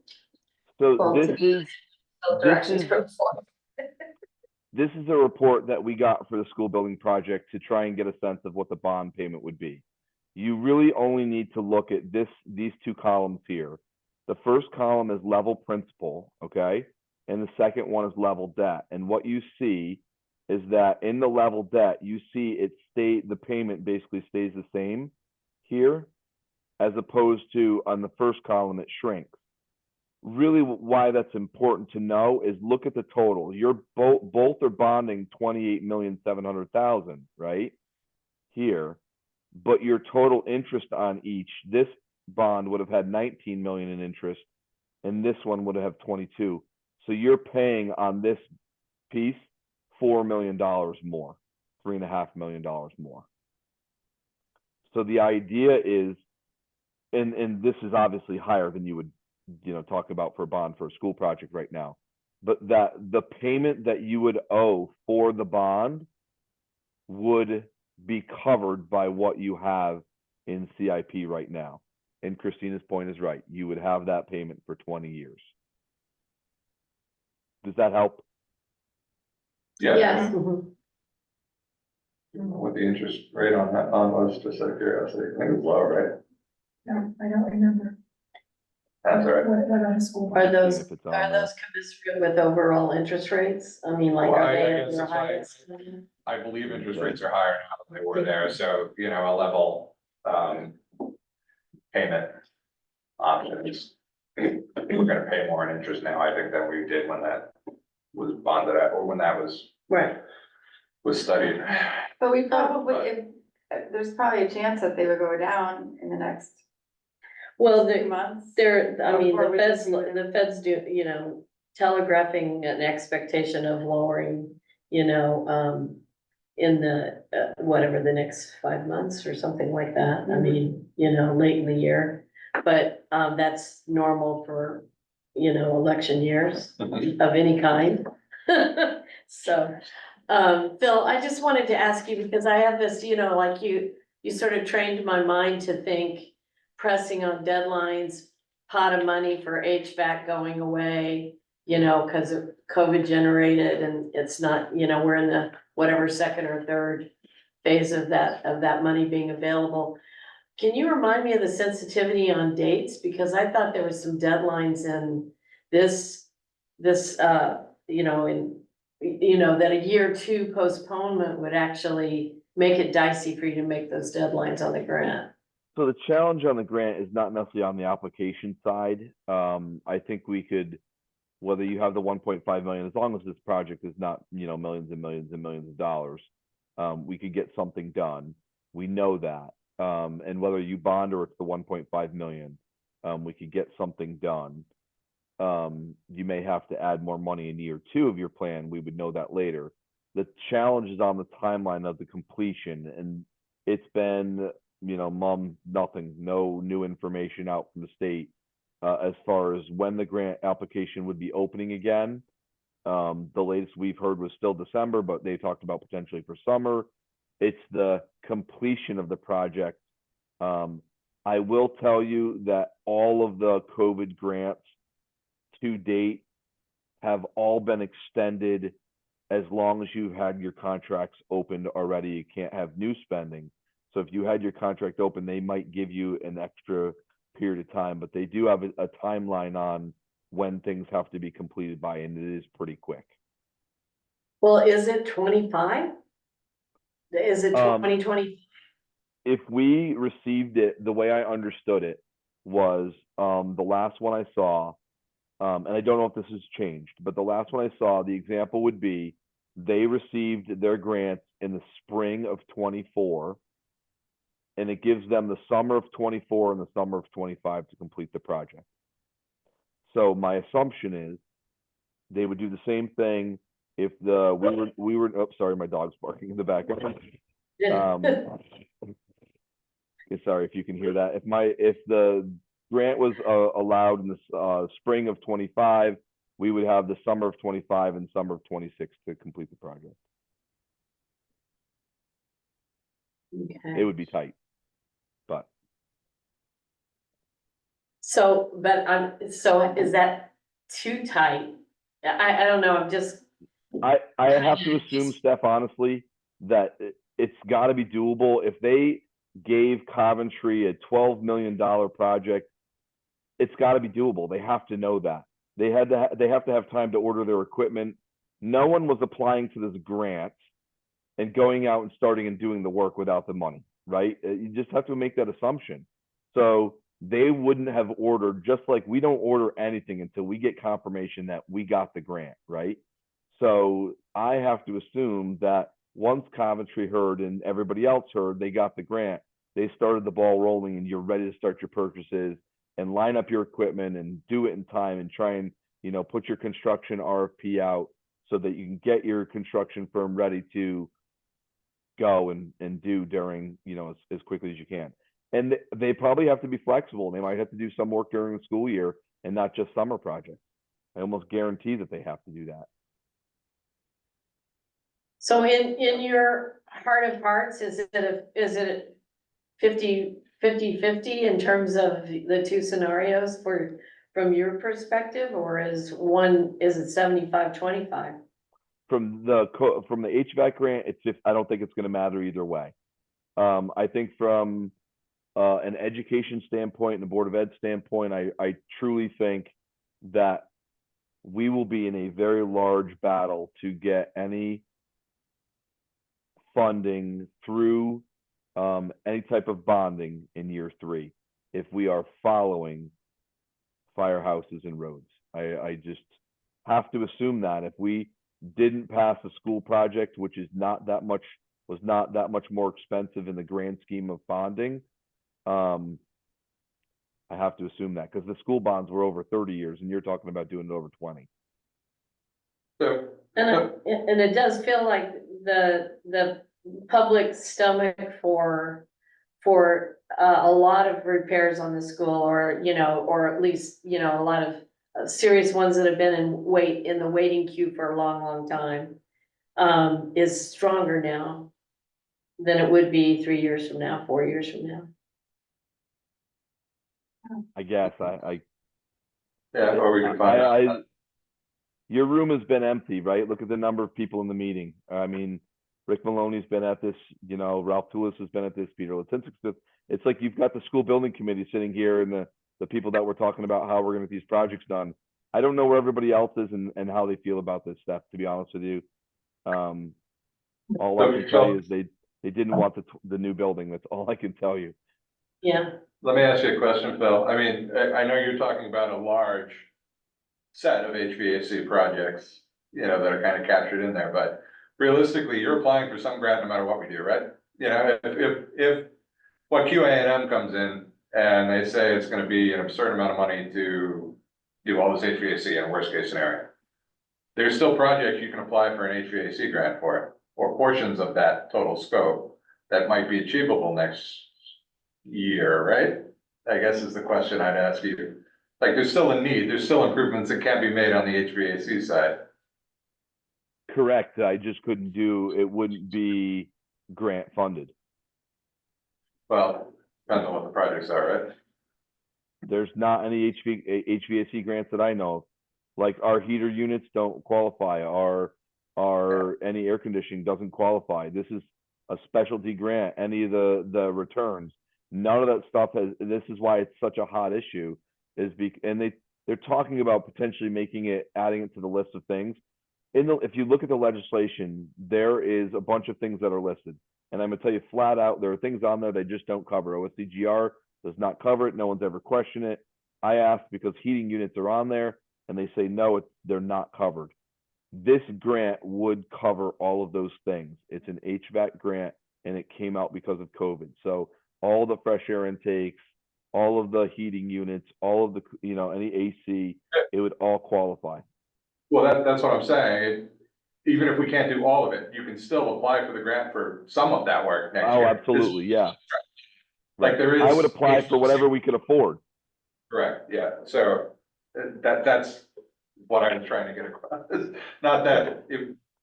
Speaker 4: So
Speaker 2: Well,
Speaker 4: this
Speaker 2: to be-
Speaker 4: is
Speaker 2: Both
Speaker 4: This
Speaker 2: directions
Speaker 4: is-
Speaker 2: from four.
Speaker 4: this is a report that we got for the school building project to try and get a sense of what the bond payment would be. You really only need to look at these two columns here. The first column is level principal, okay? And the second one is level debt. And what you see is that in the level debt, you see the payment basically stays the same here, as opposed to on the first column, it shrinks. Really why that's important to know is look at the total. You're both are bonding 28,700,000, right? Here, but your total interest on each, this bond would have had 19 million in interest, and this one would have 22. So you're paying on this piece $4 million more, $3.5 million more. So the idea is, and this is obviously higher than you would, talk about for a bond for a school project right now, but that the payment that you would owe for the bond would be covered by what you have in CIP right now. And Christina's point is right. You would have that payment for 20 years. Does that help?
Speaker 5: Yeah,
Speaker 6: Yes. Mhm.
Speaker 5: what the interest rate on that bond was, just out of curiosity. I think it was low, right?
Speaker 7: No, I don't remember.
Speaker 5: That's all right.
Speaker 7: What on the school?
Speaker 6: Are those,
Speaker 4: If it's on
Speaker 6: are
Speaker 4: there.
Speaker 6: those commensurate with overall interest rates? I mean, like,
Speaker 5: Well,
Speaker 6: are
Speaker 5: I
Speaker 6: they
Speaker 5: guess
Speaker 6: at their
Speaker 5: that's why-
Speaker 6: highest?
Speaker 5: I believe interest rates are higher now than they were there, so, a level, payment option is, we're gonna pay more in interest now, I think, than we did when that was bonded at, or when that was
Speaker 6: Right.
Speaker 5: studied.
Speaker 1: But we probably, if, there's probably a chance that they would go down in the next
Speaker 6: Well,
Speaker 1: 2 months.
Speaker 6: I mean,
Speaker 1: Before
Speaker 6: the
Speaker 1: we
Speaker 6: feds,
Speaker 1: can do
Speaker 6: the feds do, telegraphing an expectation of lowering, in the, whatever, the next 5 months or something like that. I mean, late in the year. But, that's normal for, election years of any kind. So, Phil, I just wanted to ask you, because I have this, like you sort of trained my mind to think pressing on deadlines, pot of money for HVAC going away, because of COVID generated, and it's not, we're in the whatever second or third phase of that money being available. Can you remind me of the sensitivity on dates? Because I thought there was some deadlines in this, that a year or two postponement would actually make it dicey for you to make those deadlines on the grant.
Speaker 4: So the challenge on the grant is not necessarily on the application side. I think we could, whether you have the 1.5 million, as long as this project is not, millions and millions and millions of dollars, we could get something done. We know that. And whether you bond or it's the 1.5 million, we could get something done. You may have to add more money in year 2 of your plan. We would know that later. The challenge is on the timeline of the completion, and it's been, nothing, no new information out from the state as far as when the grant application would be opening again. The latest we've heard was still December, but they talked about potentially for summer. It's the completion of the project. I will tell you that all of the COVID grants to date have all been extended as long as you've had your contracts opened already. You can't have new spending. So if you had your contract open, they might give you an extra period of time, but they do have a timeline on when things have to be completed by, and it is pretty quick.
Speaker 6: Well, is it 25? Is it
Speaker 4: Um,
Speaker 6: 2020?
Speaker 4: If we received it, the way I understood it was, the last one I saw, and I don't know if this has changed, but the last one I saw, the example would be they received their grants in the spring of 24, and it gives them the summer of 24 and the summer of 25 to complete the project. So my assumption is they would do the same thing if we were, oh, sorry, my dog's barking in the background. Sorry if you can hear that. If the grant was allowed in the spring of 25, we would have the summer of 25 and summer of 26 to complete the project. It
Speaker 6: Okay.
Speaker 4: would be tight, but
Speaker 6: So, but so is that too tight? I don't know, I'm just,
Speaker 4: I have to assume, Steph, honestly, that it's got to be doable. If they gave Coventry a $12 million project, it's got to be doable. They have to know that. They have to have time to order their equipment. No one was applying for this grant and going out and starting and doing the work without the money, right? You just have to make that assumption. So they wouldn't have ordered, just like we don't order anything until we get confirmation that we got the grant, right? So I have to assume that once Coventry heard and everybody else heard they got the grant, they started the ball rolling and you're ready to start your purchases and line up your equipment and do it in time and try and, put your construction RFP out so that you can get your construction firm ready to go and do during, as quickly as you can. And they probably have to be flexible. They might have to do some work during the school year and not just summer projects. I almost guarantee that they have to do that.
Speaker 6: so in your heart of hearts, is it 50 in terms of the two scenarios from your perspective, or is it 75-25?
Speaker 4: From the HVAC grant, I don't think it's going to matter either way. I think from an education standpoint and a Board of Ed standpoint, I truly think that we will be in a very large battle to get any funding through any type of bonding in year 3 if we are following firehouses and roads. I just have to assume that if we didn't pass a school project, which is not that much more expensive in the grand scheme of bonding, I have to assume that because the school bonds were over 30 years and you're talking about doing it over 20.
Speaker 5: So,
Speaker 6: And it does feel like the public stomach for a lot of repairs on the school, or or at least a lot of serious ones that have been in the waiting queue for a long time, is stronger now than it would be 3 years from now, 4 years from now.
Speaker 4: I guess
Speaker 5: yeah, or we could find out.
Speaker 4: your room has been empty, right? Look at the number of people in the meeting. I mean, Rick Maloney's been at this, Ralph Toulis has been at this, Peter Latinsky. It's like you've got the school building committee sitting here and the people that we're talking about how we're going to get these projects done. I don't know where everybody else is and how they feel about this stuff, to be honest with you. All I can tell you is they didn't want the new building. That's all I can tell you.
Speaker 6: Yeah.
Speaker 5: Let me ask you a question, Phil. I mean, I know you're talking about a large set of HVAC projects, that are kind of captured in there, but realistically, you're applying for some grant no matter what we do, right? If what QA&M comes in and they say it's gonna be an absurd amount of money to do all this HVAC in a worst case scenario, there's still projects you can apply for an HVAC grant for, or portions of that total scope that might be achievable next year, right? I guess is the question I'd ask you. Like, there's still a need, there's still improvements that can be made on the HVAC side.
Speaker 4: Correct. I just it wouldn't be grant funded.
Speaker 5: Well, depends on what the projects are, right?
Speaker 4: There's not any HVAC grants that I know of. Like our heater units don't qualify. Any air conditioning doesn't qualify. This is a specialty grant. Any of the returns, none of that stuff this is why it's such a hot issue, and they're talking about potentially making it, adding it to the list of things. If you look at the legislation, there is a bunch of things that are listed. And I'm gonna tell you flat out, there are things on there they just don't cover. OSCGR does not cover it. No one's ever questioned it. I asked because heating units are on there and they say, no, they're not covered. This grant would cover all of those things. It's an HVAC grant and it came out because of COVID. So all the fresh air intakes, all of the heating units, all of the, any AC, it would all qualify.
Speaker 5: Well, that's what I'm saying. Even if we can't do all of it, you can still apply for the grant for some of that work next
Speaker 4: Oh,
Speaker 5: year.
Speaker 4: absolutely, yeah.
Speaker 5: Like there is.
Speaker 4: I would apply for whatever we could afford.
Speaker 5: Correct, yeah, so that's what I was trying to get across. Not that,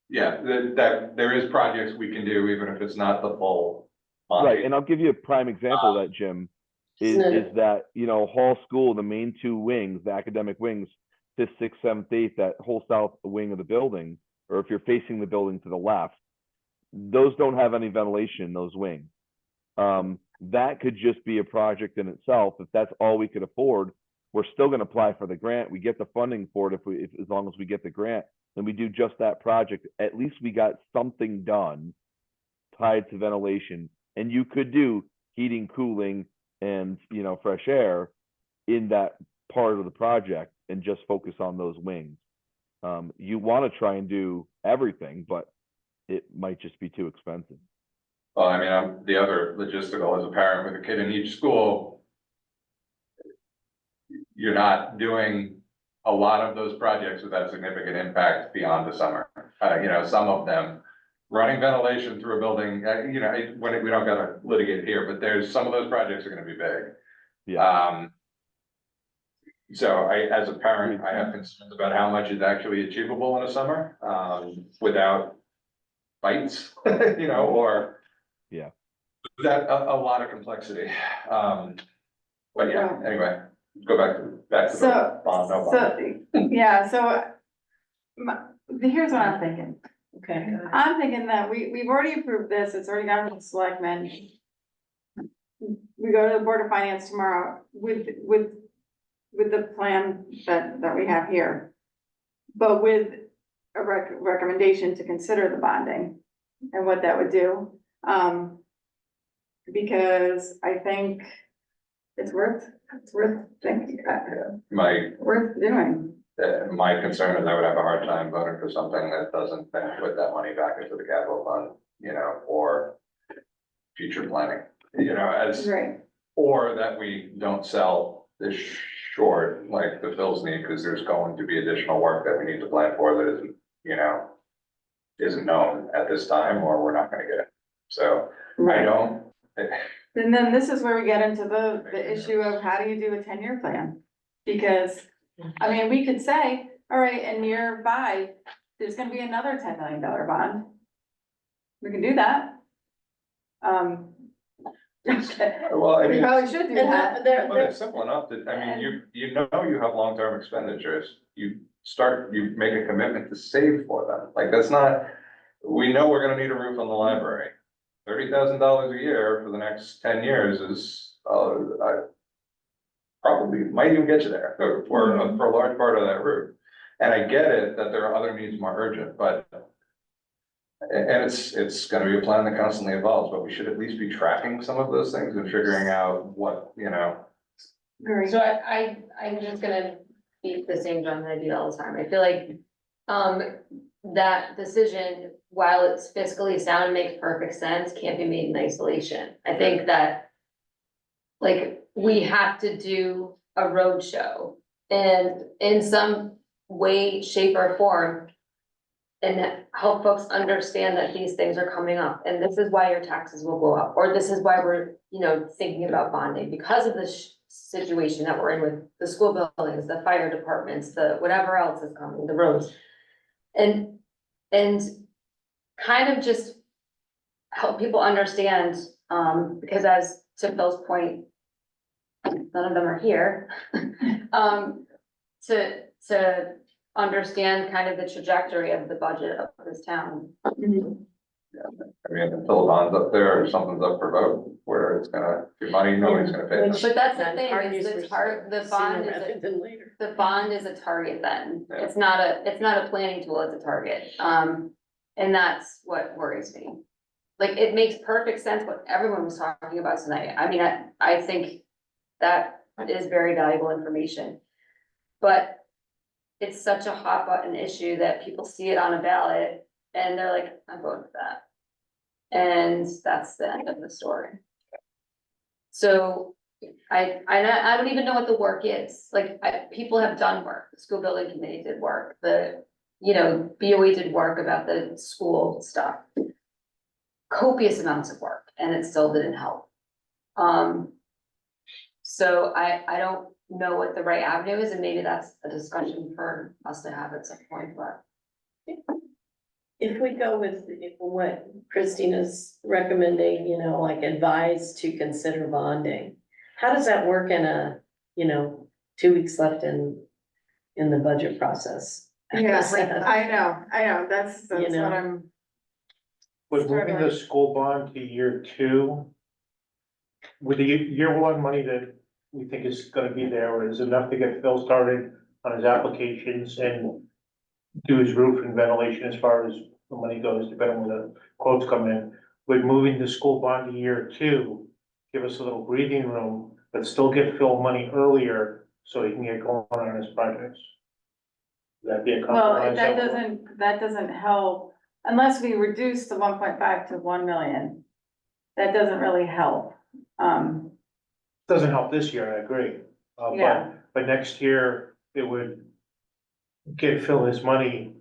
Speaker 5: that there is projects we can do, even if it's not the full.
Speaker 4: Right, and I'll give you a prime example of that, Jim, is that, Hall School, the main two wings, the academic wings, 5th, 6th, 7th, 8th, that whole south wing of the building, or if you're facing the building to the left, those don't have any ventilation in those wings. That could just be a project in itself. If that's all we could afford, we're still going to apply for the grant. We get the funding for it as long as we get the grant, and we do just that project. At least we got something done tied to ventilation. And you could do heating, cooling, and fresh air in that part of the project and just focus on those wings. You want to try and do everything, but it might just be too expensive.
Speaker 5: Well, I mean, I'm the other logistical as a parent with a kid in each school. You're not doing a lot of those projects without significant impact beyond the summer. Some of them running ventilation through a building, when we don't gotta litigate here, but there's some of those projects are gonna be big.
Speaker 4: Yeah.
Speaker 5: So as a parent, I have concerns about how much is actually achievable in a summer, without fights, or.
Speaker 4: Yeah.
Speaker 5: That a lot of complexity. But yeah, anyway, go back to the bond, no bond.
Speaker 1: Here's what I'm thinking.
Speaker 6: Okay.
Speaker 1: I'm thinking that we've already approved this, it's already gone to the selectmen. We go to the Board of Finance tomorrow with the plan that we have here. But with a recommendation to consider the bonding and what that would do. Because I think it's worth thinking, worth doing.
Speaker 5: My concern is I would have a hard time voting for something that doesn't then put that money back into the capital fund, or future planning,
Speaker 1: Right.
Speaker 5: or that we don't sell this short like the Phil's need, because there's going to be additional work that we need to plan for that isn't, isn't known at this time, or we're not gonna get it. So I don't.
Speaker 1: And then this is where we get into the issue of how do you do a 10-year plan? Because, I mean, we could say, all right, in year 5, there's gonna be another $10 million bond. We can do that.
Speaker 5: Well, I
Speaker 1: We
Speaker 5: mean,
Speaker 1: probably should do that.
Speaker 5: but it's simple enough that, I mean, you have long-term expenditures. You make a commitment to save for them. Like, that's not, we know we're gonna need a roof on the library. $30,000 a year for the next 10 years is, probably might even get you there for a large part of that roof. And I get it that there are other needs more urgent, but, and it's gonna be a plan that constantly evolves, but we should at least be tracking some of those things and figuring out what,
Speaker 2: So I'm just gonna beat the same drum that I do all the time. I feel like, that decision, while it's fiscally sound and makes perfect sense, can't be made in isolation. I think that, like, we have to do a roadshow and in some way, shape or form, and help folks understand that these things are coming up, and this is why your taxes will go up, or this is why we're, thinking about bonding, because of this situation that we're in with the school buildings, the fire departments, the whatever else is coming, the roads. And kind of just help people understand, because as to Phil's point, none of them are here. To understand kind of the trajectory of the budget of this town.
Speaker 5: I mean, until the bond's up there or something's up for vote, where it's gonna, your money, nobody's gonna pay.
Speaker 6: Which-
Speaker 2: But that's the
Speaker 6: And
Speaker 2: thing,
Speaker 6: argues
Speaker 2: is the
Speaker 6: for
Speaker 2: the
Speaker 6: sooner
Speaker 2: bond is
Speaker 6: rather than later.
Speaker 2: the bond is a target then.
Speaker 5: Yeah.
Speaker 2: It's not a planning tool, it's a target. And that's what worries me. Like, it makes perfect sense what everyone was talking about tonight. I mean, I think that is very valuable information. But it's such a hot button issue that people see it on a ballot and they're like, I'm voting for that. And that's the end of the story. So I don't even know what the work is. Like, people have done work. The school building committee did work. BOE did work about the school stuff. Copious amounts of work, and it still didn't help. So I don't know what the right avenue is, and maybe that's a discussion for us to have at some point, but.
Speaker 6: If we go with what Christina's recommending, like advise to consider bonding, how does that work in 2 weeks left in the budget process?
Speaker 1: Yes, I know, that's
Speaker 6: You
Speaker 1: what
Speaker 6: know.
Speaker 1: I'm,
Speaker 8: With moving the school bond to year 2, with the year 1 money that we think is gonna be there, or is enough to get Phil started on his applications and do his roof and ventilation as far as the money goes, depending on the quotes come in. With moving the school bond to year 2, give us a little breathing room, but still get Phil money earlier so he can get going on his projects. Would that be a
Speaker 1: well,
Speaker 8: compromise?
Speaker 1: that doesn't help, unless we reduce the 1.5 to 1 million. That doesn't really help.
Speaker 8: Doesn't help this year, I agree.
Speaker 1: Yeah.
Speaker 8: But next year, it would give Phil his money,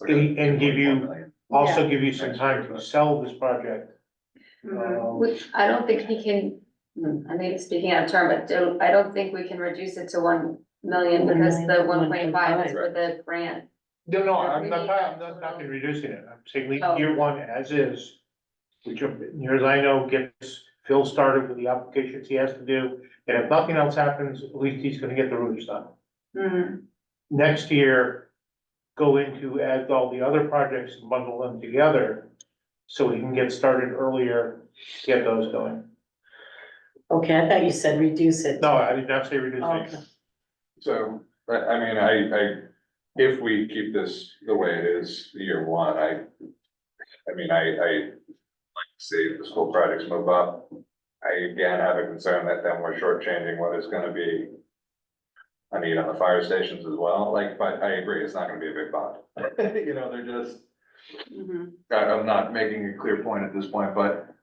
Speaker 8: and give you, also give you some time to sell this project.
Speaker 1: Mhm.
Speaker 2: Which I don't think he can, I may be speaking out of turn, but I don't think we can reduce it to 1 million because the 1.5 is for the grant.
Speaker 8: No, I'm not talking reducing it, I'm saying leave
Speaker 2: Oh.
Speaker 8: year 1 as is. Which, near as I know, gets Phil started with the applications he has to do, and if nothing else happens, at least he's gonna get the roofs done.
Speaker 1: Mhm.
Speaker 8: Next year, go into add all the other projects and bundle them together, so we can get started earlier, get those going.
Speaker 6: Okay, I thought you said reduce it.
Speaker 8: No, I did not say reducing.
Speaker 6: Okay.
Speaker 5: So, I mean, if we keep this the way it is, year 1, I like to see the school projects move up. I again have a concern that then we're shortchanging what is gonna be a need on the fire stations as well, but I agree, it's not gonna be a big bond. They're just,
Speaker 1: Mhm.
Speaker 5: I'm not making a clear point at this point, but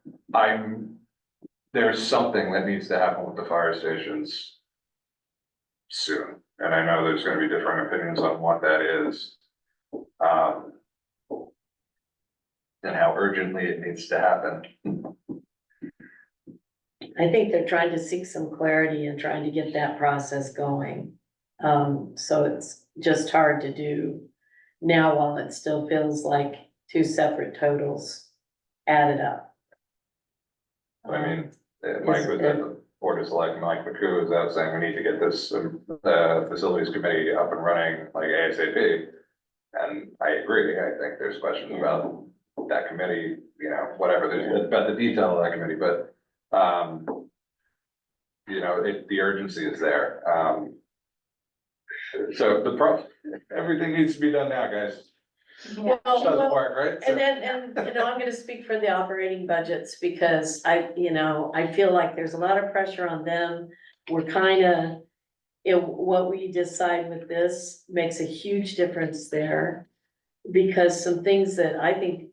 Speaker 5: there's something that needs to happen with the fire stations soon, and I know there's gonna be different opinions on what that is. And how urgently it needs to happen.
Speaker 6: I think they're trying to seek some clarity and trying to get that process going. So it's just hard to do now while it still feels like 2 separate totals added up.
Speaker 5: I mean, Mike was at the Board of Selectmen, Mike McCoo is out saying we need to get this, facilities committee up and running like ASAP. And I agree, I think there's questions about that committee, whatever, there's about the detail of that committee, but, the urgency is there. So everything needs to be done now, guys. Doesn't work, right?
Speaker 6: And then, I'm gonna speak for the operating budgets because I feel like there's a lot of pressure on them. We're kinda, what we decide with this makes a huge difference there. Because some things that I think,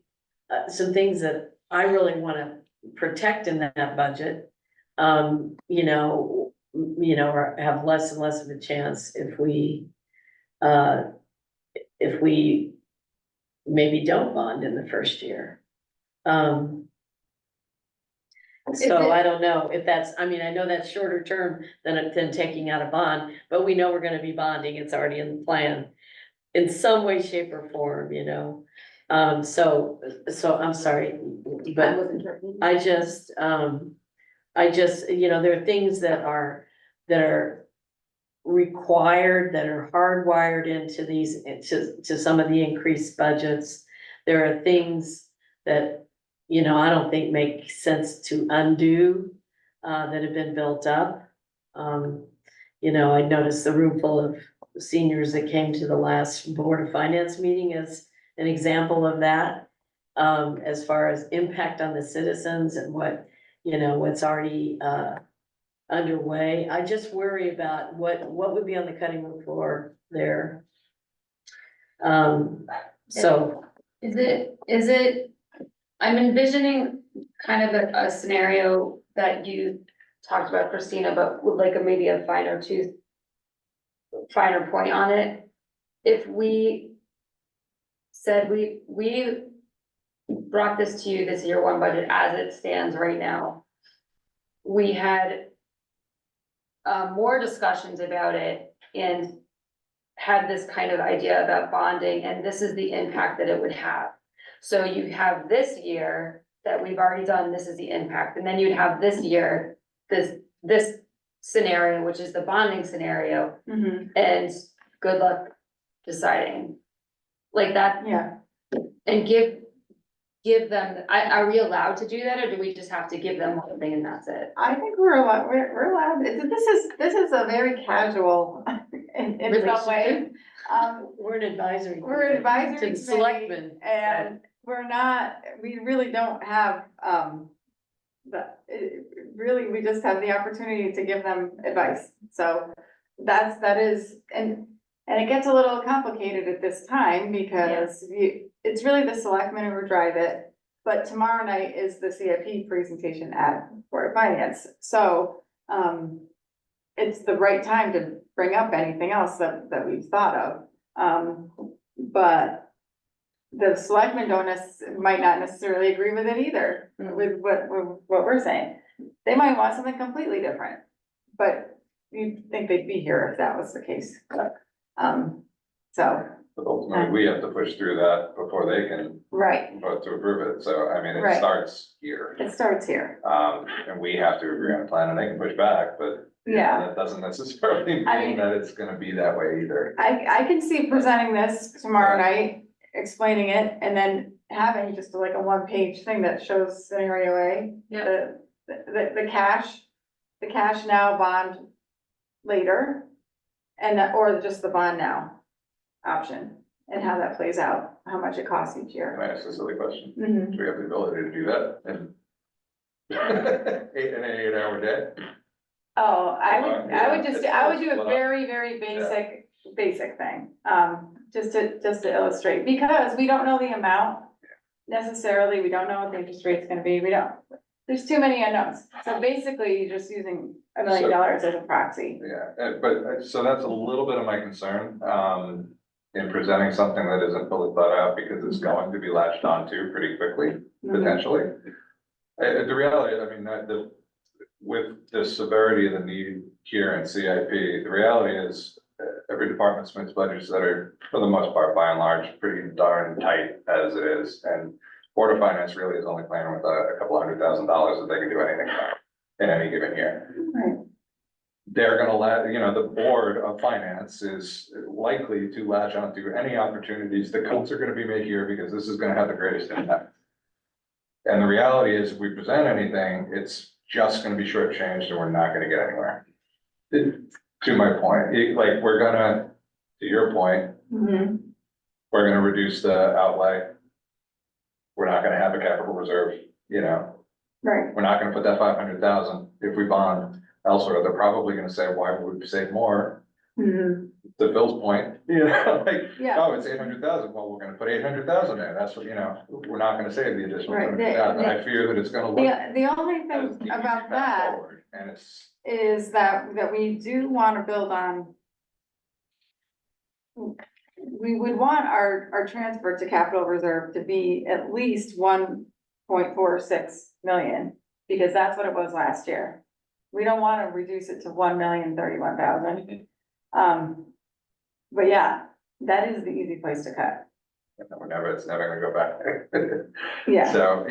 Speaker 6: some things that I really wanna protect in that budget, have less and less of a chance if we maybe don't bond in the first year. So I don't know if that's, I know that's shorter term than taking out a bond, but we know we're gonna be bonding, it's already in the plan. In some way, shape or form, so I'm sorry, but I just, there are things that are required, that are hardwired into these, to some of the increased budgets. There are things that, I don't think make sense to undo, that have been built up. I noticed the room full of seniors that came to the last Board of Finance meeting as an example of that. As far as impact on the citizens and what's already, underway. I just worry about what would be on the cutting room floor there. So,
Speaker 2: Is it, I'm envisioning kind of a scenario that you talked about, Christina, but with like maybe a finer point on it. If we said we brought this to you, this year one budget as it stands right now. We had more discussions about it and had this kind of idea about bonding, and this is the impact that it would have. So you have this year that we've already done, this is the impact, and then you'd have this year, this scenario, which is the bonding scenario, and good luck deciding. Like that,
Speaker 1: Yeah,
Speaker 2: and give them, are we allowed to do that, or do we just have to give them one thing and that's it?
Speaker 1: I think we're allowed, this is a very casual in some ways.
Speaker 6: we're an advisory.
Speaker 1: We're an advisory
Speaker 6: To
Speaker 1: committee,
Speaker 6: the selectmen.
Speaker 1: and we're not, we really don't have, really, we just have the opportunity to give them advice. So that is, and it gets a little complicated at this time because it's really the selectmen who drive it. But tomorrow night is the CIP presentation at Board of Finance. So, it's the right time to bring up anything else that we've thought of. But the selectmen might not necessarily agree with it either, with what we're saying. They might want something completely different, but you'd think they'd be here if that was the case. So,
Speaker 5: But ultimately, we have to push through that before they can
Speaker 1: right,
Speaker 5: vote to approve it. So, I mean, it
Speaker 1: Right.
Speaker 5: starts here.
Speaker 1: it starts here.
Speaker 5: And we have to agree on a plan and they can push back, but
Speaker 1: Yeah,
Speaker 5: that doesn't necessarily
Speaker 1: I mean-
Speaker 5: mean that it's gonna be that way either.
Speaker 1: I can see presenting this tomorrow night, explaining it, and then having just like a one-page thing that shows scenario A.
Speaker 2: Yeah.
Speaker 1: The cash now, bond later, and or just the bond now option, and how that plays out, how much it costs each
Speaker 5: Can
Speaker 1: year.
Speaker 5: I ask a silly question?
Speaker 1: Mhm.
Speaker 5: Do we have the ability to do that in an 8-hour day?
Speaker 1: Oh, I would
Speaker 5: Yeah,
Speaker 1: do a
Speaker 5: it's-
Speaker 1: very, very basic thing, just to illustrate, because we don't know the amount necessarily, we don't know what the interest rate's gonna be, there's too many unknowns. So basically, you're just using $1 million as a proxy.
Speaker 5: Yeah, so that's a little bit of my concern, in presenting something that isn't fully thought out because it's going to be latched onto pretty quickly, potentially. The reality, I mean, with the severity of the need here in CIP, the reality is every department submits budgets that are, for the most part, by and large, pretty darn tight as it is. And Board of Finance really is only playing with a couple $100,000 that they can do anything about in any given year.
Speaker 1: Right.
Speaker 5: They're gonna the Board of Finance is likely to latch onto any opportunities the cuts are gonna be made here because this is gonna have the greatest impact. And the reality is, if we present anything, it's just gonna be shortchanged and we're not gonna get anywhere. To my point, we're gonna, to your point,
Speaker 1: Mhm.
Speaker 5: we're gonna reduce the outlay. We're not gonna have a capital reserve,
Speaker 1: Right,
Speaker 5: we're not gonna put that 500,000 if we bond elsewhere. They're probably gonna say, why would we save more?
Speaker 1: Mhm.
Speaker 5: To Phil's point,
Speaker 1: Yeah.
Speaker 5: oh, it's 800,000. Well, we're gonna put 800,000 there. That's what, we're not gonna save the additional
Speaker 1: Right,
Speaker 5: 200,000. I fear that it's gonna look.
Speaker 1: the only
Speaker 5: as
Speaker 1: thing
Speaker 5: the
Speaker 1: about
Speaker 5: path
Speaker 1: that
Speaker 5: forward, and it's,
Speaker 1: is that we do wanna build on. We would want our transfer to capital reserve to be at least 1.46 million, because that's what it was last year. We don't wanna reduce it to 1,031,000. But yeah, that is the easy place to cut.
Speaker 5: it's never gonna go back.
Speaker 1: Yeah,
Speaker 5: So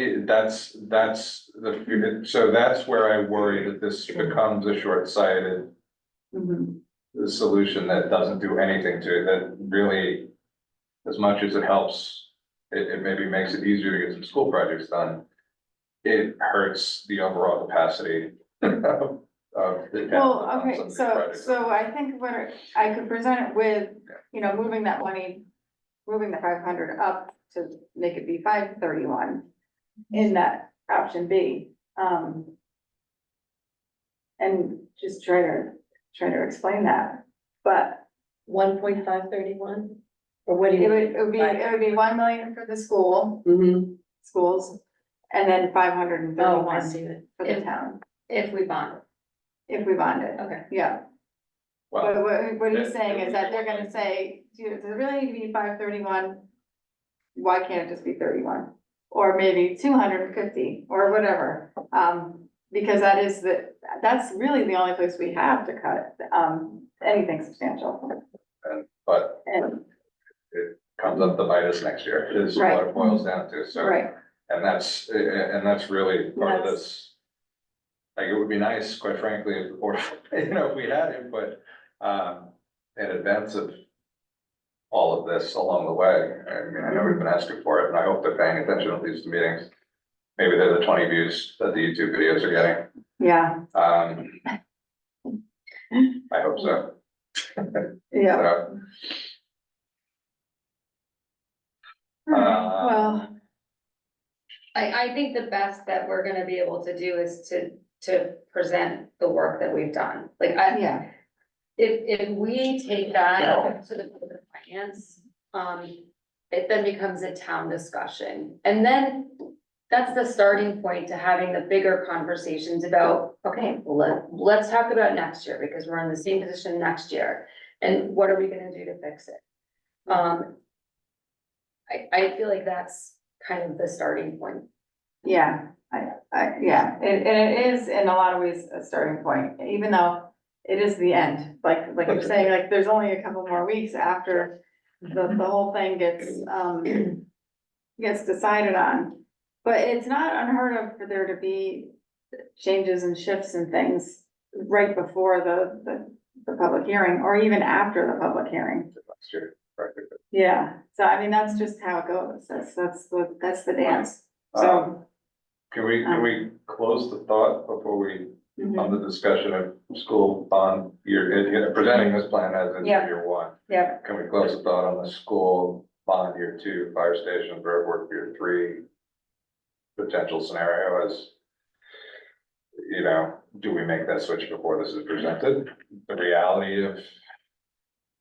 Speaker 5: so that's where I worry that this becomes a short-sighted
Speaker 1: mhm,
Speaker 5: solution that doesn't do anything to it, that really, as much as it helps it maybe makes it easier to get some school projects done. It hurts the overall capacity of the town.
Speaker 1: Well,
Speaker 5: on
Speaker 1: okay,
Speaker 5: some of these
Speaker 1: so,
Speaker 5: projects.
Speaker 1: so I think I could present it with, moving that money, moving the 500 up to make it be 531 in that option B. And just try to explain that, but
Speaker 6: 1.531? Or what do
Speaker 1: it
Speaker 6: you?
Speaker 1: would be 1 million for the schools, and then
Speaker 6: Oh, I
Speaker 1: 531
Speaker 6: see it.
Speaker 1: for the town,
Speaker 2: If we bond
Speaker 1: if we bond it,
Speaker 2: it, okay.
Speaker 1: yeah.
Speaker 5: Well,
Speaker 1: But what he's
Speaker 5: it-
Speaker 1: saying
Speaker 5: it
Speaker 1: is
Speaker 5: would
Speaker 1: that
Speaker 5: be
Speaker 1: they're gonna say, does it really need to be 531? Why can't it just be 31? Or maybe 250 or whatever, because that's really the only place we have to cut, anything substantial.
Speaker 5: but
Speaker 1: And,
Speaker 5: it comes up to bite us next year, is what
Speaker 1: Right.
Speaker 5: it boils down to, so.
Speaker 1: right,
Speaker 5: And that's really part of
Speaker 1: That's-
Speaker 5: this. Like, it would be nice, quite frankly, if the board, if we had input, in advance of all of this along the way. I mean, I know we've been asking for it, and I hope they're paying attention at these meetings. Maybe they're the 20 views that the YouTube videos are getting.
Speaker 1: yeah,
Speaker 5: I hope so.
Speaker 1: yeah.
Speaker 5: So,
Speaker 1: Well,
Speaker 2: I think the best that we're gonna be able to do is to present the work that we've done. Like,
Speaker 1: yeah,
Speaker 2: if we take that to the Board of Finance, it then becomes a town discussion. And then that's the starting point to having the bigger conversations about, okay, well, let's talk about next year, because we're in the same position next year. And what are we gonna do to fix it? I feel like that's kind of the starting point.
Speaker 1: yeah, yeah, and it is in a lot of ways a starting point, even though it is the end, like you're saying, like, there's only a couple more weeks after the whole thing gets decided on. But it's not unheard of for there to be changes and shifts and things right before the public hearing, or even after the public hearing.
Speaker 5: next year, right.
Speaker 1: Yeah, so I mean, that's just how it goes, that's the dance, so.
Speaker 5: Can we close the thought before we,
Speaker 1: Mhm.
Speaker 5: on the discussion of school bond, you're presenting this plan as in
Speaker 2: Yeah.
Speaker 5: year one?
Speaker 2: Yeah.
Speaker 5: Can we close the thought on the school bond year two, fire station, road work year three? Potential scenario as, do we make that switch before this is presented? The reality of,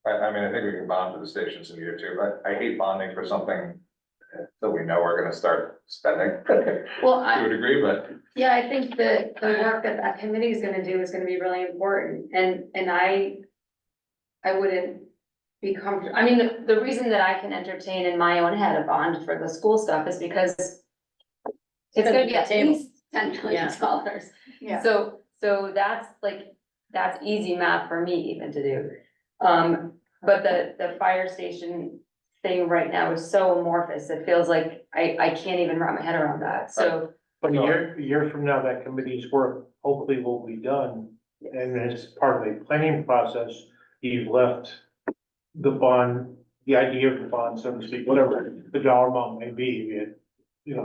Speaker 5: I mean, I think we can bond for the stations in year two, but I hate bonding for something that we know we're gonna start spending to
Speaker 2: Well,
Speaker 5: a degree, but.
Speaker 2: yeah, I think the work that committee is gonna do is gonna be really important, and I wouldn't be comfortable, I mean, the reason that I can entertain in my own head a bond for the school stuff is because it's gonna be at least $10 million.
Speaker 1: Yeah,
Speaker 2: So that's easy math for me even to do. But the fire station thing right now is so amorphous, it feels like I can't even wrap my head around that, so.
Speaker 8: But a year from now, that committee's work hopefully will be done. And as part of the planning process, you've left the bond, the idea of the bond, so to speak, whatever the dollar amount may be, be it,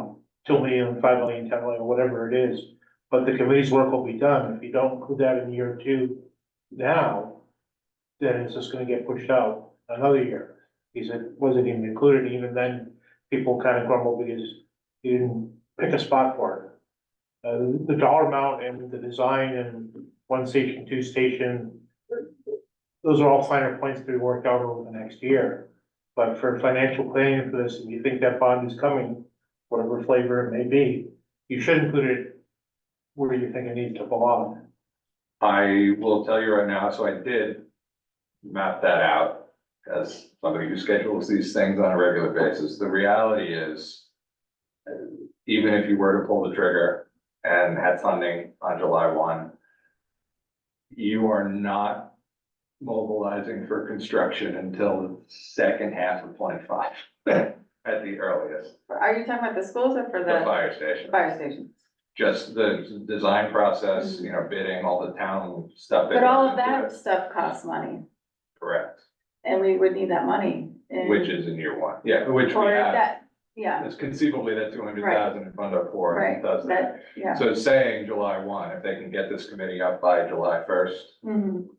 Speaker 8: 2 million, 5 million, 10 million, whatever it is. But the committee's work will be done. If you don't include that in year two now, then it's just gonna get pushed out another year. He said, wasn't even included, even then, people kind of grumble because you didn't pick a spot for it. The dollar amount and the design and 1 station, 2 station, those are all finer points to be worked out over the next year. But for financial planning for this, if you think that bond is coming, whatever flavor it may be, you should include it where you think it needs to belong.
Speaker 5: I will tell you right now, so I did map that out as somebody who schedules these things on a regular basis. The reality is, even if you were to pull the trigger and had funding on July 1, you are not mobilizing for construction until the second half of 25 at the earliest.
Speaker 1: are you talking about the schools or for
Speaker 5: The
Speaker 1: the
Speaker 5: fire station.
Speaker 1: fire station?
Speaker 5: Just the design process, bidding, all the town stuff.
Speaker 1: But all of
Speaker 5: goes into
Speaker 1: that
Speaker 5: it.
Speaker 1: stuff costs money,
Speaker 5: Correct,
Speaker 1: and we would need that money.
Speaker 5: which is in year one, yeah, which we
Speaker 1: Or
Speaker 5: have.
Speaker 1: that, yeah,
Speaker 5: It's conceivably that 200,000 in Fund 04
Speaker 1: right,
Speaker 5: does that.
Speaker 1: that, yeah.
Speaker 5: So saying July 1, if they can get this committee up by July 1st,
Speaker 1: Mhm.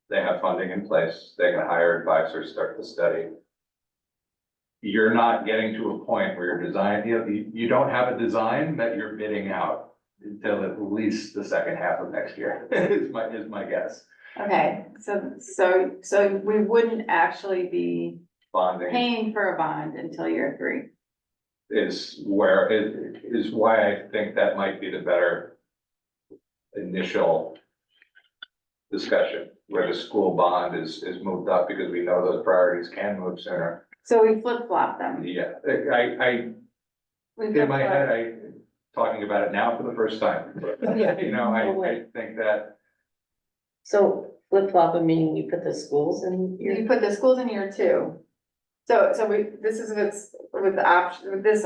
Speaker 5: they have funding in place, they can hire advisors, start the study. You're not getting to a point where your design, you don't have a design that you're bidding out until at least the second half of next year, is my guess.
Speaker 1: Okay, so we wouldn't actually be
Speaker 5: Bonding
Speaker 1: paying for a bond until year 3.
Speaker 5: is why I think that might be the better initial discussion, where the school bond is moved up because we know those priorities can move sooner.
Speaker 1: So we flip-flop them.
Speaker 5: Yeah,
Speaker 1: We
Speaker 5: in my
Speaker 1: flip-flop-
Speaker 5: head, talking about it now for the first time. You know, I think that,
Speaker 6: So flip flop, meaning you put the schools in
Speaker 1: You
Speaker 6: your,
Speaker 1: put the schools in year 2. This is with the option, with this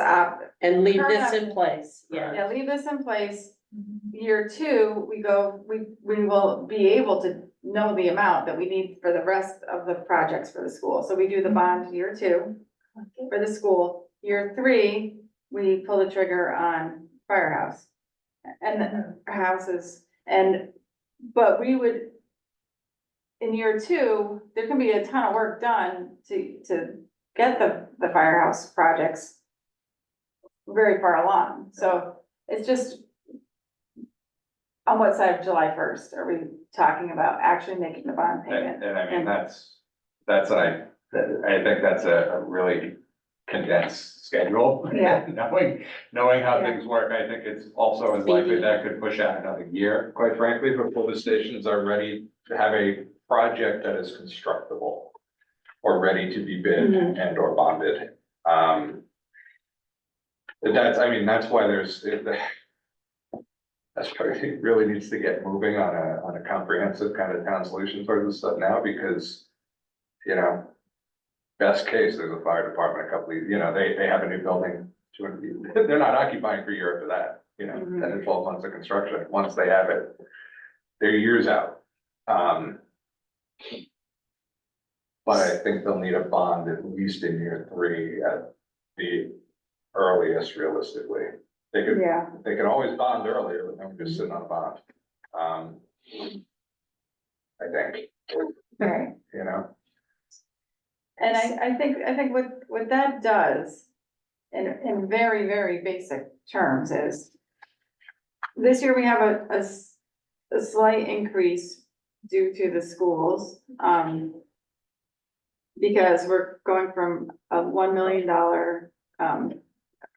Speaker 6: and leave this in place, yeah.
Speaker 1: yeah, leave this in place. Year 2, we will be able to know the amount that we need for the rest of the projects for the school. So we do the bond year 2 for the school. Year 3, we pull the trigger on firehouse and the houses but we would, in year 2, there can be a ton of work done to get the firehouse projects very far along. So it's just, on what side of July 1st are we talking about actually making the bond payment?
Speaker 5: and I mean, I think that's a really condensed schedule.
Speaker 1: Yeah.
Speaker 5: Knowing how
Speaker 1: Yeah.
Speaker 5: things work, I think it's also as likely that could push out another year, quite frankly, before the stations are ready to have a project that is constructible or ready to be bid
Speaker 1: Mhm.
Speaker 5: and or bonded. That's why that's probably really needs to get moving on a comprehensive kind of town solution for this stuff now, because, you know, best case, there's a fire department, a couple of, they have a new building, they're not occupying for a year after that,
Speaker 1: Mhm.
Speaker 5: 10 to 12 months of construction. Once they have it, they're years out. But I think they'll need a bond at least in year 3 at the earliest realistically.
Speaker 1: Yeah,
Speaker 5: They can always bond earlier, but then we're just sitting on a bond. I think,
Speaker 1: right.
Speaker 5: And
Speaker 1: I think what that does, in very, very basic terms, is this year we have a slight increase due to the schools, because we're going from a $1 million,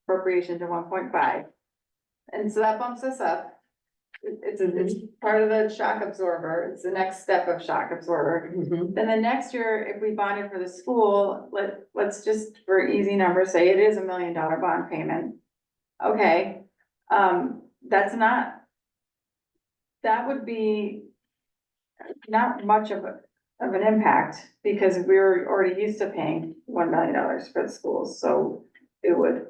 Speaker 1: appropriation to 1.5. And so that bumps us up. It's part of the shock absorber. It's the next step of shock absorber.
Speaker 6: Mhm.
Speaker 1: Then the next year, if we bonded for the school, let's just, for easy numbers, say it is $1 million bond payment. Okay, that would be not much of an impact, because we're already used to paying $1 million for the schools, so it would,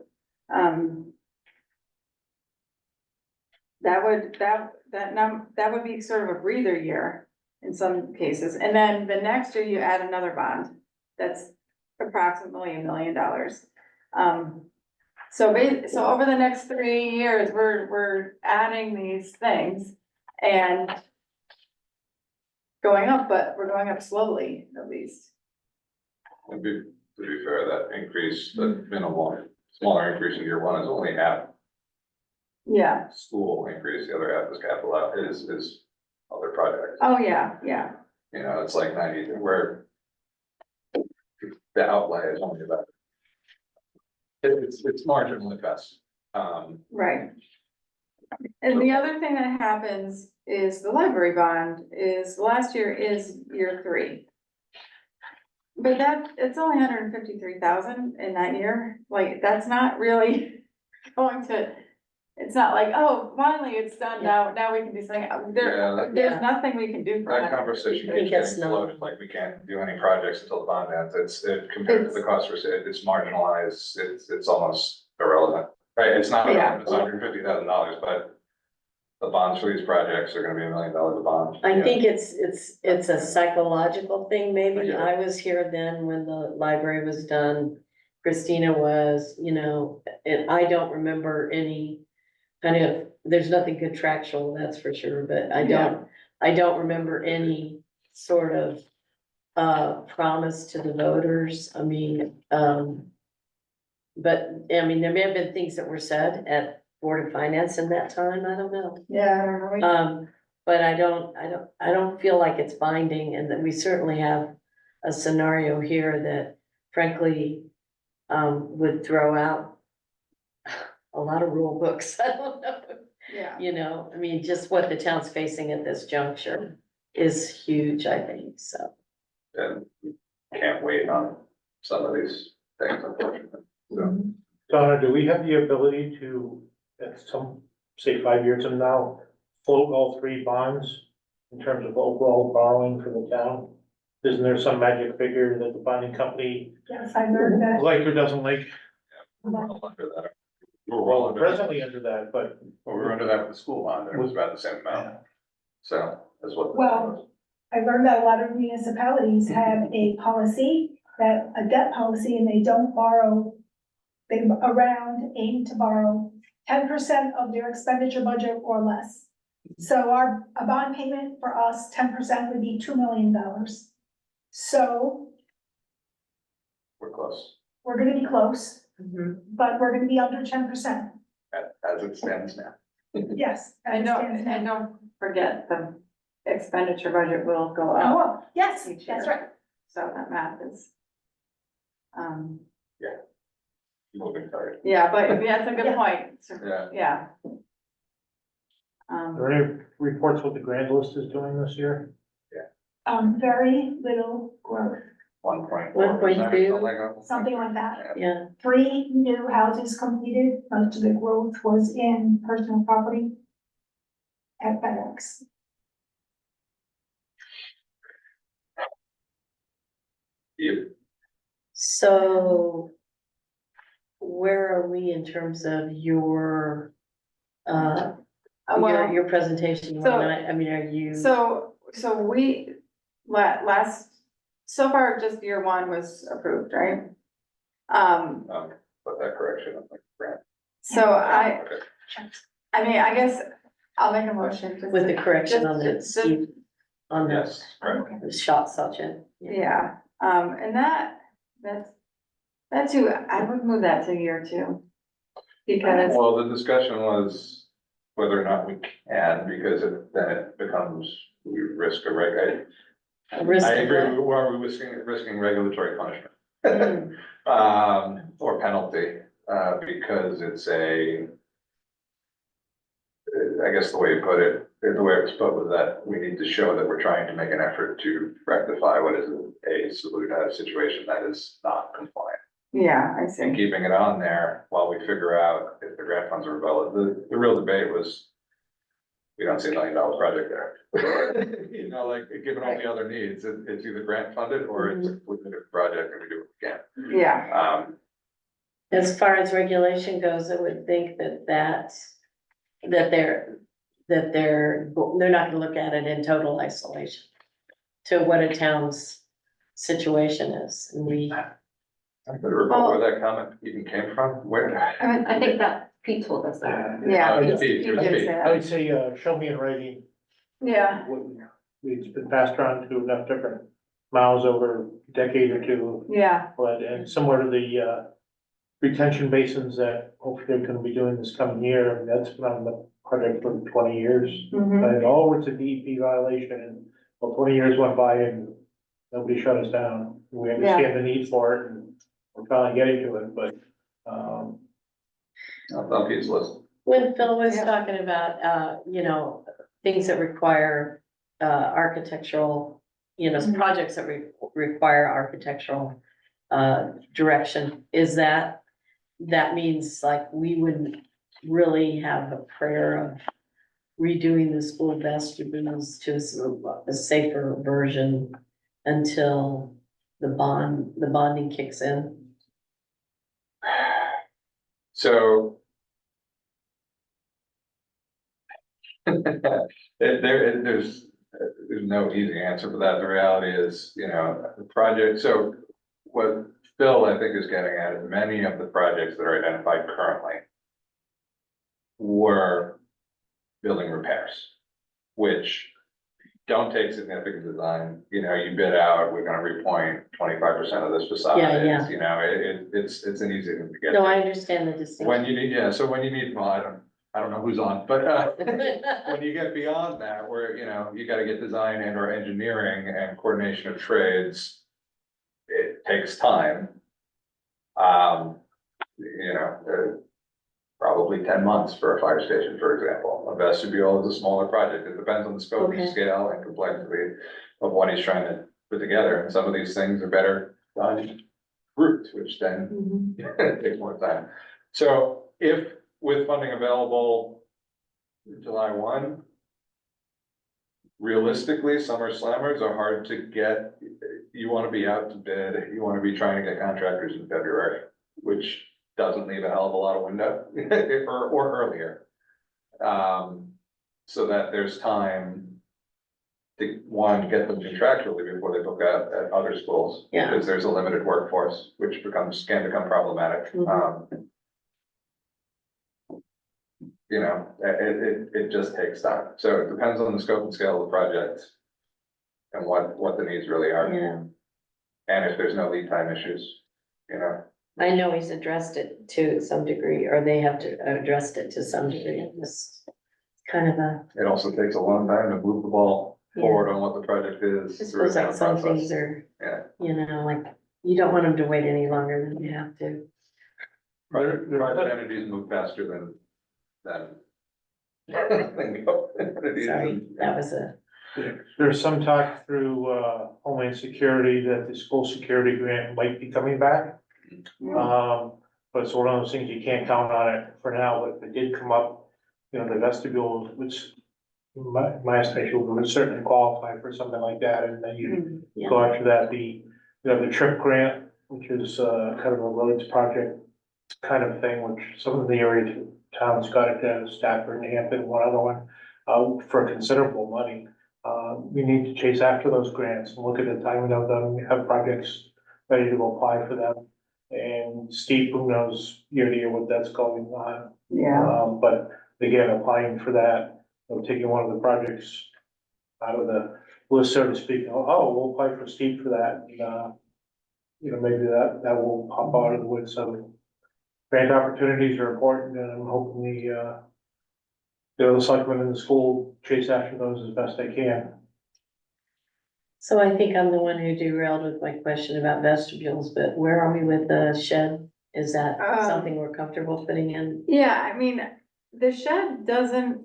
Speaker 1: that would be sort of a breather year in some cases. And then the next year you add another bond, that's approximately $1 million. So over the next 3 years, we're adding these things and going up, but we're going up slowly, at least.
Speaker 5: to be fair, that increase, the minimal, smaller increase in year 1 is only half
Speaker 1: Yeah,
Speaker 5: school increase, the other half is capital out, is other projects.
Speaker 1: oh, yeah,
Speaker 5: It's like 90, where the outlay is only about. It's marginal at best.
Speaker 1: right. And the other thing that happens is the library bond is, last year is year 3. But it's only 153,000 in that year, like, that's not really going to, it's not like, oh, finally it's done, now we can do something.
Speaker 5: Yeah,
Speaker 1: There's nothing we can do for
Speaker 5: that
Speaker 1: that.
Speaker 5: conversation
Speaker 6: I think
Speaker 5: keeps
Speaker 6: it's
Speaker 5: getting floated, like we can't do any projects until the bond ends, compared to the cost it's marginalized, it's almost irrelevant. Right, it's not,
Speaker 1: Yeah.
Speaker 5: it's $150,000, but the bonds for these projects are gonna be $1 million a bond.
Speaker 6: I think it's a psychological thing, maybe.
Speaker 5: Yeah.
Speaker 6: I was here then when the library was done. Christina was, and I don't remember any kind of, there's nothing contractual, that's for sure, but I don't remember any sort of promise to the voters. I mean, but, I mean, there may have been things that were said at Board of Finance in that time, I don't know.
Speaker 1: Yeah, I don't know.
Speaker 6: But I don't feel like it's binding, and that we certainly have a scenario here that frankly, would throw out a lot of rule books, I don't know.
Speaker 1: Yeah.
Speaker 6: I mean, just what the town's facing at this juncture is huge, I think, so.
Speaker 5: And can't wait on some of these things, unfortunately. So,
Speaker 8: Donna, do we have the ability to, at some, say, 5 years from now, float all three bonds in terms of overall borrowing for the town? Isn't there some magic figure that the bonding company
Speaker 7: Yes, I learned that.
Speaker 8: like or doesn't like?
Speaker 5: we're well under that. We're well under that.
Speaker 8: Presently under that, but
Speaker 5: Well, we were under that with the school bond, and it was about the same amount. So that's what.
Speaker 7: Well, I learned that a lot of municipalities have a policy, that a debt policy, and they don't borrow. They aim to borrow 10% of their expenditure budget or less. So a bond payment for us, 10% would be $2 million. So
Speaker 5: We're close,
Speaker 7: we're gonna be close,
Speaker 6: Mhm.
Speaker 7: but we're gonna be under 10%.
Speaker 5: as it stands now.
Speaker 7: Yes.
Speaker 1: And don't forget, the expenditure budget will go up,
Speaker 7: Oh, yes,
Speaker 1: Each
Speaker 7: that's
Speaker 1: year.
Speaker 7: right.
Speaker 1: so that math is.
Speaker 5: Moving forward.
Speaker 1: Yeah, but that's a good
Speaker 7: Yeah.
Speaker 1: point, so,
Speaker 5: Yeah.
Speaker 1: yeah.
Speaker 8: are there any reports what the grand list is doing this year?
Speaker 7: Very little growth,
Speaker 5: 1.4%.
Speaker 7: something like that.
Speaker 6: Yeah,
Speaker 7: 3 new houses completed, most of the growth was in personal property at FedEx.
Speaker 5: Yep.
Speaker 6: so where are we in terms of your,
Speaker 1: Well,
Speaker 6: your presentation?
Speaker 1: so-
Speaker 6: I mean, are you?
Speaker 1: so we, so far, just year one was approved, right?
Speaker 5: Put that correction on the grant.
Speaker 1: So I
Speaker 5: Okay.
Speaker 1: mean, I guess I'll make a motion. just
Speaker 6: With the
Speaker 1: to-
Speaker 6: correction on the,
Speaker 1: just-
Speaker 6: Steve, on
Speaker 5: Yes, right.
Speaker 6: the shot section.
Speaker 1: Yeah, and that too, I would move that to year two. Because,
Speaker 5: Well, the discussion was whether or not we can, because then it becomes, we risk a
Speaker 6: A risk
Speaker 5: I
Speaker 6: of
Speaker 5: agree,
Speaker 6: what?
Speaker 5: are we risking regulatory punishment?
Speaker 6: Mm.
Speaker 5: Or penalty, because it's I guess the way you put it, the way it was put was that we need to show that we're trying to make an effort to rectify what is a situation that is not compliant.
Speaker 1: yeah, I
Speaker 5: And
Speaker 1: see.
Speaker 5: keeping it on there while we figure out if the grant funds are available. The real debate was, we don't see $1 million project there. You know, like, given all the other needs, it's either grant funded or it's a completely different project and we do what we can.
Speaker 1: Yeah,
Speaker 6: As far as regulation goes, I would think that they're not gonna look at it in total isolation to what a town's situation is, and we,
Speaker 5: I could recall where that comment even came from, where?
Speaker 2: I think that Pete told us that.
Speaker 1: yeah.
Speaker 5: Oh,
Speaker 1: Pete-
Speaker 5: it's Pete,
Speaker 1: Pete
Speaker 5: it was
Speaker 1: did
Speaker 5: Pete.
Speaker 1: say
Speaker 8: I
Speaker 1: that.
Speaker 8: would say, show me in writing
Speaker 1: Yeah,
Speaker 8: what, it's been passed around to enough different mouths over a decade or two.
Speaker 1: yeah,
Speaker 8: But, and similar to the, retention basins that hopefully they're gonna be doing this coming year, that's been on the project for 20 years.
Speaker 1: mhm,
Speaker 8: And all it's a DEP violation, and well, 20 years went by and nobody shut us down. We understand the need for it, and we're finally getting to it, but,
Speaker 5: On Pete's list.
Speaker 6: when Phil was
Speaker 1: Yeah.
Speaker 6: talking about, things that require, architectural,
Speaker 1: Mhm.
Speaker 6: projects that require architectural, direction, is that means like we wouldn't really have a prayer of redoing the school vestibules to a safer version until the bonding kicks in.
Speaker 5: So. There's no easy answer for that. The reality is, the project, so what Phil, I think, is getting at is many of the projects that are identified currently were building repairs, which don't take significant design, you know, you bid out, we're gonna repoint 25% of this facade.
Speaker 6: Yeah, yeah.
Speaker 5: It's, you know, it's an easy thing to get.
Speaker 6: No, I understand the distinction.
Speaker 5: When you need, yeah, so when you need, well, I don't know who's on, but, when you get beyond that, where, you know, you gotta get design and or engineering and coordination of trades, it takes time. You know, probably 10 months for a fire station, for example. A vestibule is a smaller project. It depends on the scope
Speaker 6: Okay.
Speaker 5: and scale and complexity of what he's trying to put together. And some of these things are better done grouped, which then
Speaker 6: Mhm.
Speaker 5: takes more time. So if with funding available July 1, realistically, summer slammers are hard to get. You want to be out to bid, you want to be trying to get contractors in February, which doesn't leave a hell of a lot of window or earlier. So that there's time to, one, get them contractually before they book out at other schools.
Speaker 6: Yeah.
Speaker 5: Because there's a limited workforce, which can become problematic.
Speaker 6: Mhm.
Speaker 5: You know, it just takes time. So it depends on the scope and scale of the project and what the needs really are.
Speaker 6: Yeah,
Speaker 5: And if there's no lead time issues, you know.
Speaker 6: I know he's addressed it to some degree, or they have to addressed it to some degree. It's kind of a,
Speaker 5: It also takes a long time to move the ball forward on what the project
Speaker 6: I
Speaker 5: is. through
Speaker 6: suppose
Speaker 5: the
Speaker 6: like some
Speaker 5: process.
Speaker 6: things are,
Speaker 5: Yeah.
Speaker 6: you know, like, you don't want them to wait any longer than you have to.
Speaker 5: Private entities move faster than entities.
Speaker 6: Sorry, that was a,
Speaker 8: There's some talk through, Homeland Security that the school security grant might be coming back. But it's one of those things you can't count on it for now, but if it did come up, you know, the vestibule, which my estimation would certainly qualify for something like that, and then you
Speaker 6: yeah,
Speaker 8: go after that, you know, the TRIP grant, which is, kind of a roads project kind of thing, which some of the area towns got it down, Stafford, Hampton, one other one, for considerable money. We need to chase after those grants and look at the timing of them, we have projects ready to apply for them. And Steve, who knows year to year what that's going on. But again, applying for that, or taking one of the projects out of the list, so to speak, oh, we'll apply for Steve for that, and, you know, maybe that will pop out of the wood, so grant opportunities are important, and I'm hoping the selectmen in the school chase after those as best they can.
Speaker 6: so I think I'm the one who derailed with my question about vestibules, but where are we with the shed? Is that something we're comfortable putting in?
Speaker 1: Yeah, I mean, the shed doesn't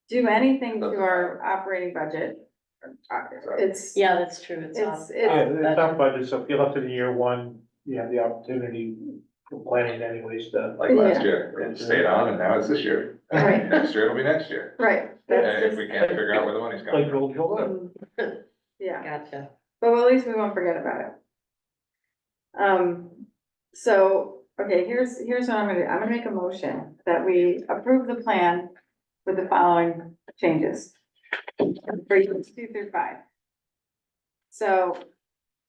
Speaker 1: do anything to our operating budget. It's,
Speaker 6: Yeah, that's true, it's off.
Speaker 8: Yeah,
Speaker 1: it's,
Speaker 8: it's not budget, so if you left it in year one, you have the opportunity for planning anyways to.
Speaker 5: Like last
Speaker 1: Yeah.
Speaker 5: year, it stayed on and now it's this year.
Speaker 1: Right.
Speaker 5: Next year, it'll be next year.
Speaker 1: right,
Speaker 5: And
Speaker 1: that's
Speaker 5: if
Speaker 1: just,
Speaker 5: we can't figure out where the money's coming
Speaker 8: Like
Speaker 5: from.
Speaker 8: Old Joe Road.
Speaker 1: yeah,
Speaker 6: Gotcha.
Speaker 1: but at least we won't forget about it. So, okay, here's what I'm gonna do, I'm gonna make a motion that we approve the plan with the following changes. For years 2 through 5. So,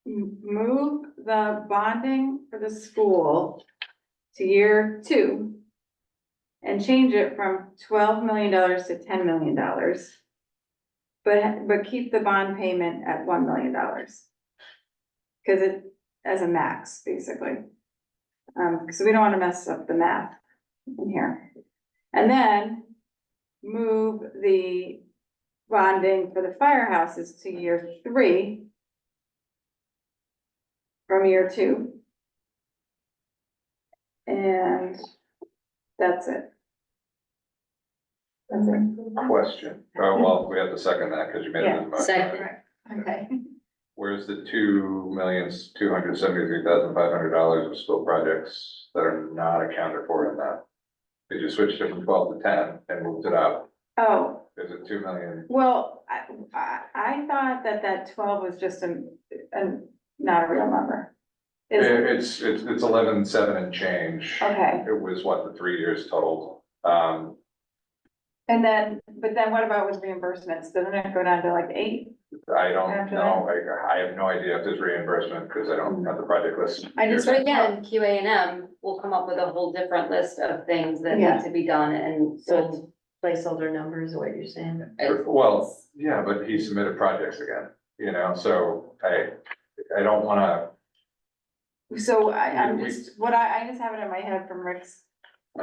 Speaker 1: move the bonding for the school to year 2. And change it from $12 million to $10 million. But keep the bond payment at $1 million. Cause it, as a max, basically. So we don't wanna mess up the math in here. And then move the bonding for the firehouses to year 3. From year 2. And that's it. That's it.
Speaker 5: Question, oh, well, we have to second that because you made it as a motion.
Speaker 6: Second.
Speaker 1: Right, okay.
Speaker 5: Where's the $2,273,500 of school projects that are not accounted for in that? Did you switch it from 12 to 10 and moved it up?
Speaker 1: Oh,
Speaker 5: Is it 2 million?
Speaker 1: well, I thought that 12 was just not a real number. Is it?
Speaker 5: It's 11,700 and change.
Speaker 1: Okay,
Speaker 5: It was what, the 3 years totaled.
Speaker 1: and then, but then what about with reimbursements? Doesn't it go down to like 8?
Speaker 5: I don't
Speaker 1: After
Speaker 5: know, I have no idea if there's reimbursement, because I don't have the project list.
Speaker 1: I just-
Speaker 2: But again, QA&M will come up with a whole different list of things that
Speaker 1: Yeah.
Speaker 2: need to be done, and
Speaker 6: So
Speaker 2: so
Speaker 6: it's placeholder numbers, what you're saying?
Speaker 5: Well, yeah, but he submitted projects again, you know, so I don't wanna.
Speaker 1: So I'm
Speaker 5: We-
Speaker 1: just, I just have it in my head from Rick's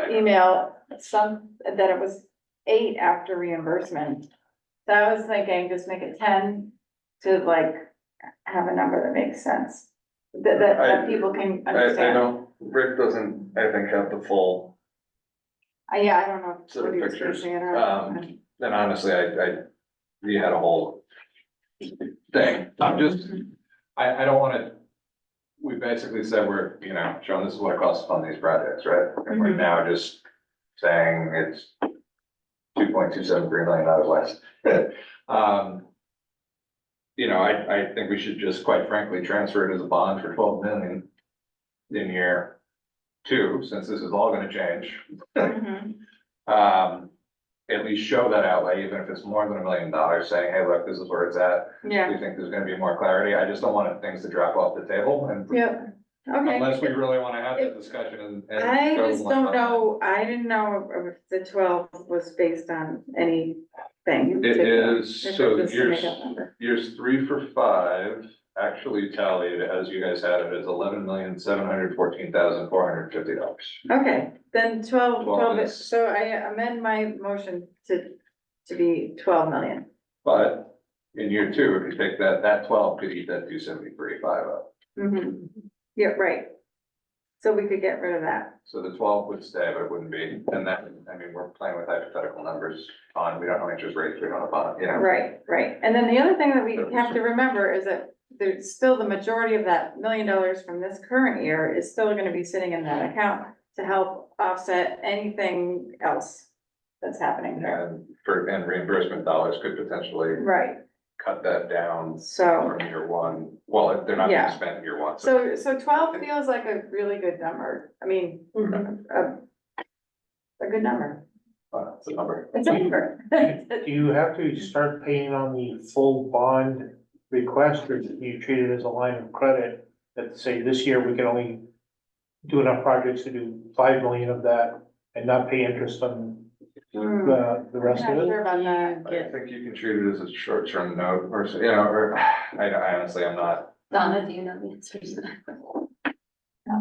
Speaker 1: email, that it was 8 after reimbursement. So I was thinking, just make it 10 to like have a number that makes sense. That people can
Speaker 5: I
Speaker 1: understand.
Speaker 5: don't, Rick doesn't, I think, have the full
Speaker 1: Yeah, I don't know
Speaker 5: set
Speaker 1: what
Speaker 5: of
Speaker 1: he was
Speaker 5: pictures.
Speaker 1: basing it on.
Speaker 5: And honestly, we had a whole thing. I'm just, I don't wanna, we basically said we're, you know, showing this is what it costs to fund these projects, right? And we're
Speaker 1: Mhm.
Speaker 5: now just saying it's $2.273 million less. You know, I think we should just quite frankly transfer it as a bond for 12 million in year 2, since this is all gonna change.
Speaker 1: Mhm.
Speaker 5: At least show that outlay, even if it's more than $1 million, saying, hey, look, this is where it's at.
Speaker 1: Yeah,
Speaker 5: We think there's gonna be more clarity. I just don't want things to drop off the table and
Speaker 1: yep, okay.
Speaker 5: unless we really wanna have that discussion and.
Speaker 1: I
Speaker 5: go
Speaker 1: just
Speaker 5: one
Speaker 1: don't
Speaker 5: by
Speaker 1: know, I didn't know if the 12 was based on anything. in
Speaker 5: It
Speaker 1: particular.
Speaker 5: is,
Speaker 1: If it
Speaker 5: so
Speaker 1: was a
Speaker 5: years,
Speaker 1: make-up number.
Speaker 5: years 3 for 5 actually tallied, as you guys had it, as $11,714,450.
Speaker 1: Okay, then 12
Speaker 5: 12 is-
Speaker 1: so I amend my motion to be 12 million.
Speaker 5: But in year 2, if you take that 12 could eat that 273.5 up.
Speaker 1: Mm-hmm. Yeah, right. So we could get rid of that.
Speaker 5: So the 12 would stay, but it wouldn't be, and that, I mean, we're playing with hypothetical numbers on, we don't know interest rates, we don't know bond, you know.
Speaker 1: Right, right. And then the other thing that we have to remember is that there's still the majority of that $1 million from this current year is still gonna be sitting in that account to help offset anything else that's happening there.
Speaker 5: And reimbursement dollars could potentially
Speaker 1: Right,
Speaker 5: cut that down
Speaker 1: so,
Speaker 5: from year 1. Well, they're not being
Speaker 1: Yeah.
Speaker 5: spent in year 1,
Speaker 1: so 12 feels like a really good number. I mean, a good number.
Speaker 5: it's a number.
Speaker 1: It's a number.
Speaker 8: Do you have to start paying on the full bond request, or do you treat it as a line of credit? That say this year we can only do enough projects to do 5 million of that and not pay interest on
Speaker 1: Hmm,
Speaker 8: the rest
Speaker 1: I'm
Speaker 8: of
Speaker 1: not
Speaker 8: it?
Speaker 1: sure about that.
Speaker 5: I think you can treat it as a short-term note, or, you know, or, I honestly, I'm not.
Speaker 2: Donna, do you know the answers to that?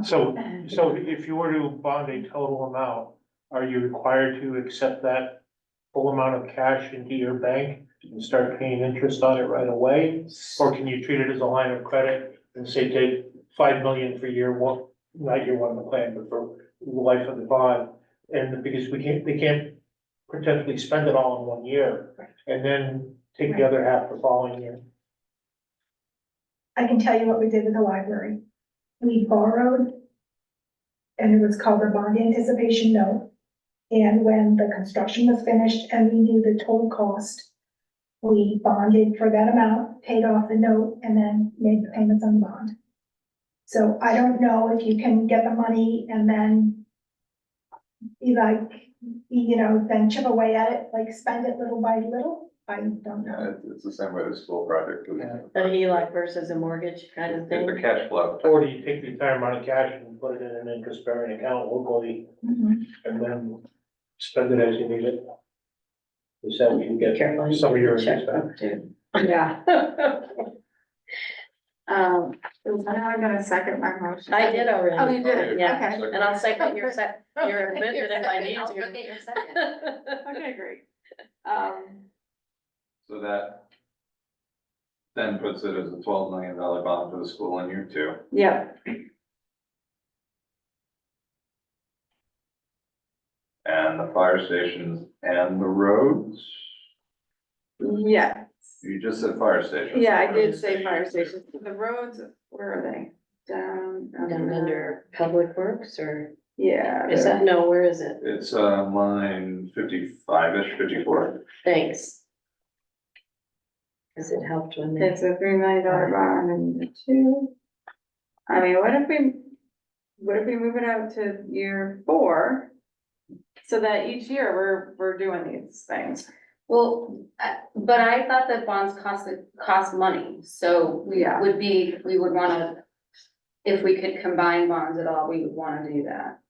Speaker 8: So if you were to bond a total amount, are you required to accept that full amount of cash into your bank and start paying interest on it right away? Or can you treat it as a line of credit and say, take 5 million for year 1, not year 1 of the plan, but for the life of the bond? And because they can't potentially spend it all in 1 year and then take the other half the following year.
Speaker 7: I can tell you what we did with the library. We borrowed, and it was called a bond anticipation note. And when the construction was finished and we knew the total cost, we bonded for that amount, paid off the note, and then made the payments on the bond. So I don't know if you can get the money and then be like, you know, then chip away at it, like spend it little by little. I don't
Speaker 5: Yeah,
Speaker 7: know.
Speaker 5: it's the same way the school project is.
Speaker 8: Yeah.
Speaker 6: An HELOC versus a mortgage kind of
Speaker 5: It's
Speaker 6: thing?
Speaker 5: the cash flow.
Speaker 8: Or do you take the entire amount of cash and put it in an interest bearing account locally
Speaker 7: Mhm.
Speaker 8: and then spend it as you need it? Is that what you get
Speaker 6: Careful.
Speaker 8: some of your
Speaker 6: check
Speaker 8: interest back?
Speaker 6: too.
Speaker 1: Yeah. So now I'm gonna second my motion.
Speaker 6: I did already.
Speaker 1: Oh, you did?
Speaker 6: Yeah.
Speaker 1: Okay.
Speaker 6: And I'll second your amendment if I need
Speaker 2: I'll
Speaker 6: to.
Speaker 2: get your second.
Speaker 1: Okay, great.
Speaker 5: So that then puts it as a $12 million bond for the school in year 2.
Speaker 1: Yeah,
Speaker 5: And the fire stations and the roads.
Speaker 1: yeah,
Speaker 5: You just said fire stations.
Speaker 1: yeah, I did say fire stations. The roads, where are they? Down.
Speaker 6: Down under Public Works or,
Speaker 1: Yeah.
Speaker 6: is that, no, where is it?
Speaker 5: It's line 55-ish, 54.
Speaker 6: Thanks. Cause it helped when they.
Speaker 1: It's a $3 million bond and the 2. I mean, what if we move it out to year 4? So that each year we're doing these things.
Speaker 2: Well, but I thought that bonds cost money, so
Speaker 1: Yeah.
Speaker 2: we would wanna, if we could combine bonds at all, we would wanna do that.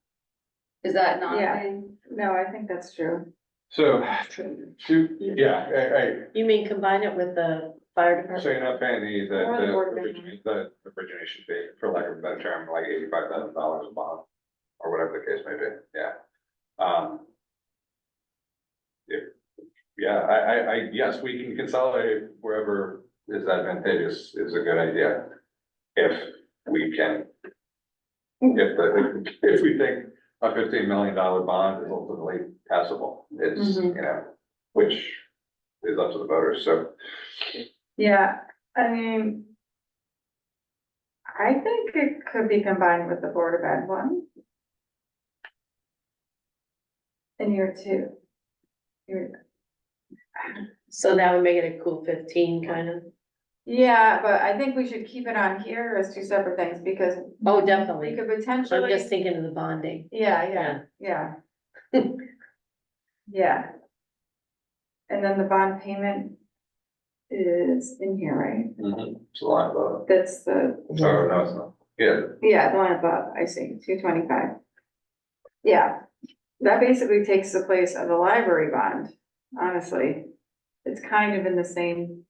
Speaker 2: Is that not a
Speaker 1: Yeah.
Speaker 2: thing?
Speaker 1: No, I think that's true.
Speaker 5: So, yeah,
Speaker 6: You mean combine it with the fire
Speaker 5: so
Speaker 6: department?
Speaker 5: you're not paying
Speaker 1: Or the board
Speaker 5: the origination fee, for lack of a better term, like $85,000 a month, or whatever the case may be, yeah. Yes, we can consolidate wherever is advantageous, is a good idea. If we can. If we think a $15 million bond is ultimately passable, it's,
Speaker 6: Mhm.
Speaker 5: you know, which is up to the voters, so.
Speaker 1: Yeah, I mean. I think it could be combined with the Board of Ed one. In year two.
Speaker 6: So that would make it a cool 15 kind of?
Speaker 1: Yeah, but I think we should keep it on here as two separate things, because
Speaker 6: Oh,
Speaker 1: we
Speaker 6: definitely.
Speaker 1: could
Speaker 6: I'm
Speaker 1: potentially.
Speaker 6: just thinking of the bonding.
Speaker 1: Yeah. Yeah. And then the bond payment is in here, right?
Speaker 5: It's a lot of,
Speaker 1: That's the,
Speaker 5: oh, no, it's not,
Speaker 1: yeah, the one above, I see, 225. Yeah, that basically takes the place of the library bond, honestly. It's kind of in the same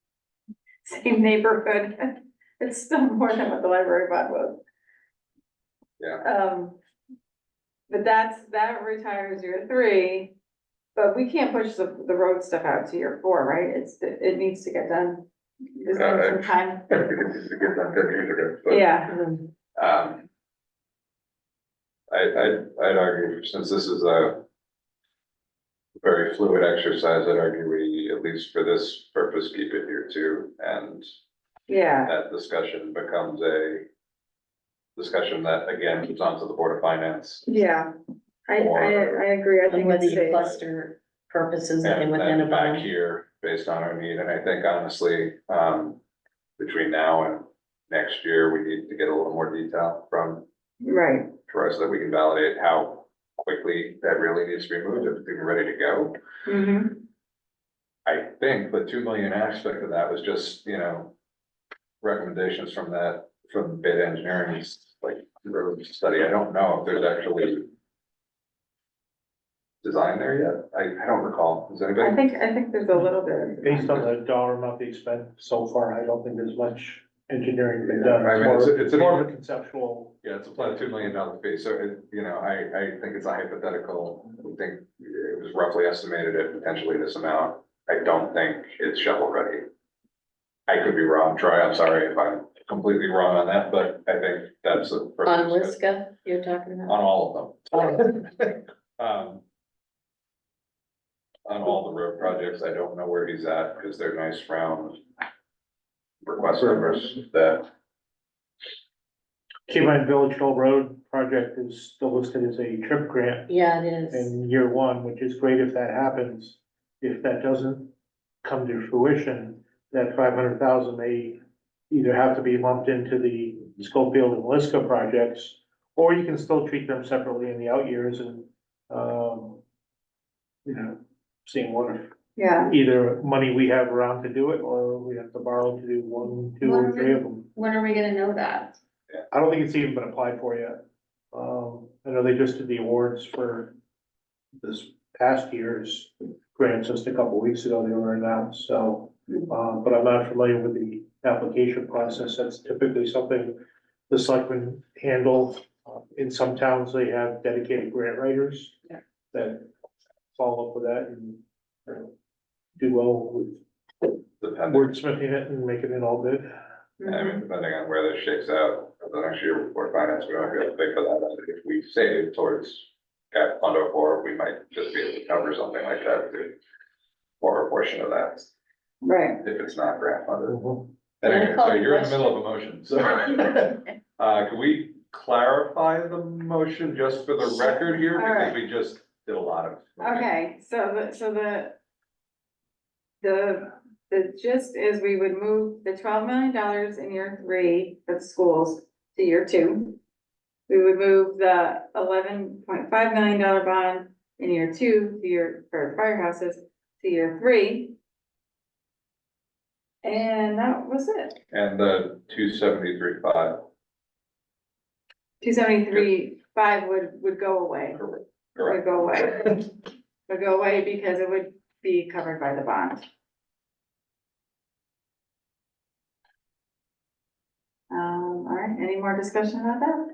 Speaker 1: neighborhood. It's still more than what the library bond was.
Speaker 5: Yeah.
Speaker 1: But that retires year three, but we can't push the road stuff out to year four, right? It needs to get done. There's some time.
Speaker 5: It's a good time, 10 years ago, but,
Speaker 1: Yeah,
Speaker 5: I'd argue, since this is a very fluid exercise, I'd argue we, at least for this purpose, keep it here too, and
Speaker 1: yeah,
Speaker 5: that discussion becomes a discussion that, again, comes onto the Board of Finance.
Speaker 1: yeah. I agree. I
Speaker 6: And
Speaker 1: think
Speaker 6: whether
Speaker 1: it's
Speaker 6: you
Speaker 1: safe.
Speaker 6: cluster purposes
Speaker 5: And
Speaker 6: and within a
Speaker 5: then back
Speaker 6: bond.
Speaker 5: here, based on our need, and I think honestly, between now and next year, we need to get a little more detail from
Speaker 1: Right,
Speaker 5: Troy so that we can validate how quickly that really needs to be moved, if we're ready to go.
Speaker 1: mm-hmm,
Speaker 5: I think the 2 million aspect of that was just, you know, recommendations from bid engineering, like road study. I don't know if there's actually design there yet. I don't recall. Does anybody?
Speaker 1: I think there's a little bit.
Speaker 8: Based on the dollar amount they spent so far, I don't think there's much engineering been done.
Speaker 5: I mean, it's
Speaker 8: More of a conceptual.
Speaker 5: Yeah, it's a flat $2 million fee, so it, you know, I think it's a hypothetical. I think it was roughly estimated at potentially this amount. I don't think it's shovel ready. I could be wrong, Troy, I'm sorry if I'm completely wrong on that, but I think that's a.
Speaker 6: On Liska, you're talking
Speaker 5: On
Speaker 6: about?
Speaker 5: all of them. On all the road projects, I don't know where he's at, because they're nice round request numbers that,
Speaker 8: Keyline Village Hill Road project is still listed as a trip grant
Speaker 6: Yeah, it is.
Speaker 8: in year one, which is great if that happens. If that doesn't come to fruition, that 500,000 may either have to be lumped into the Schofield and Liska projects, or you can still treat them separately in the out years and, you know, seeing what,
Speaker 1: Yeah,
Speaker 8: either money we have around to do it, or we have to borrow to do 1, 2, or 3 of them.
Speaker 2: When are we gonna know that?
Speaker 8: I don't think it's even been applied for yet. I know they just did the awards for this past year's grants just a couple weeks ago, they were announced, so. But I'm not familiar with the application process. That's typically something the selectmen handle. In some towns, they have dedicated grant writers
Speaker 1: Yeah.
Speaker 8: that follow up with that and do well with
Speaker 5: depending,
Speaker 8: wordsmithing it and making it all good.
Speaker 5: I mean, depending on where this shakes out, for the next year before finance, we might be able to pay for that. If we save towards Cap Fund 04, we might just be able to cover something like that for a portion of that,
Speaker 1: right.
Speaker 5: if it's not grant funded.
Speaker 8: Mhm.
Speaker 5: Anyway, so
Speaker 6: Any
Speaker 5: you're in the middle of a motion, so. Can we clarify the motion just for the record here, because we just did a lot of.
Speaker 1: Okay, the gist is we would move the $12 million in year three for the schools to year two. We would move the $11.5 million bond in year two for firehouses the year 3. And that was it.
Speaker 5: And the 273.5.
Speaker 1: 273.5 would go away, would
Speaker 5: Correct.
Speaker 1: go away. Would go away because it would be covered by the bond. All right, any more discussion about that?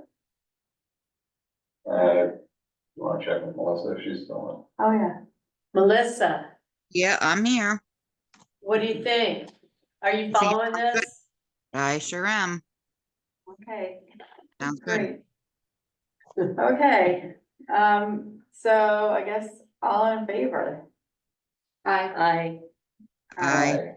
Speaker 5: You wanna check with Melissa if she's still
Speaker 1: Oh, yeah.
Speaker 6: Melissa,
Speaker 9: Yeah, I'm here.
Speaker 6: what do you think? Are you following this?
Speaker 9: I sure am.
Speaker 1: Okay.
Speaker 9: Sounds good.
Speaker 1: Great. Okay, so I guess all in favor?
Speaker 2: I,
Speaker 9: Aye.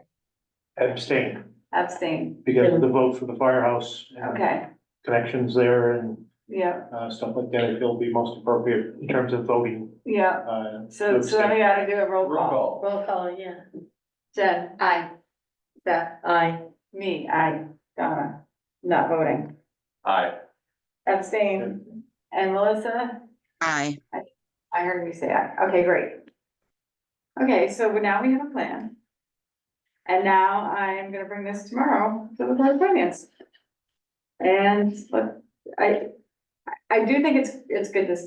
Speaker 8: Abstain,
Speaker 1: Abstain,
Speaker 8: because of the vote for the firehouse. and
Speaker 1: okay,
Speaker 8: Connections there and,
Speaker 1: yeah,
Speaker 8: stuff like that, I feel would be most appropriate in terms of voting,
Speaker 1: yeah,
Speaker 8: to
Speaker 1: so then
Speaker 8: abstain.
Speaker 1: we gotta do a roll
Speaker 5: Roll
Speaker 1: call.
Speaker 5: call.
Speaker 6: Roll call, yeah.
Speaker 1: Jen,
Speaker 2: I,
Speaker 1: Steph,
Speaker 6: Aye.
Speaker 1: me, Donna, not voting,
Speaker 5: Aye.
Speaker 1: abstain, and Melissa?
Speaker 9: Aye.
Speaker 1: I heard you say aye. Okay, great. Okay, so now we have a plan. And now I am gonna bring this tomorrow to the Board of Finance. And look, I do think it's good to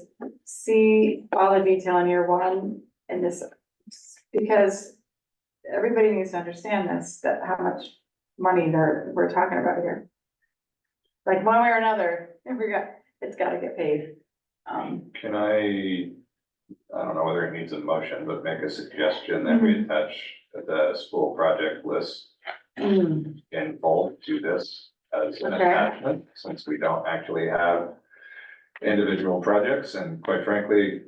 Speaker 1: see all the detail in year 1 in this, because everybody needs to understand this, that how much money we're talking about here. Like one way or another, it's gotta get paid.
Speaker 5: Can I don't know whether it needs a motion, but make a suggestion that we attach the school project list in full to this as an
Speaker 1: Okay.
Speaker 5: attachment, since we don't actually have individual projects, and quite frankly,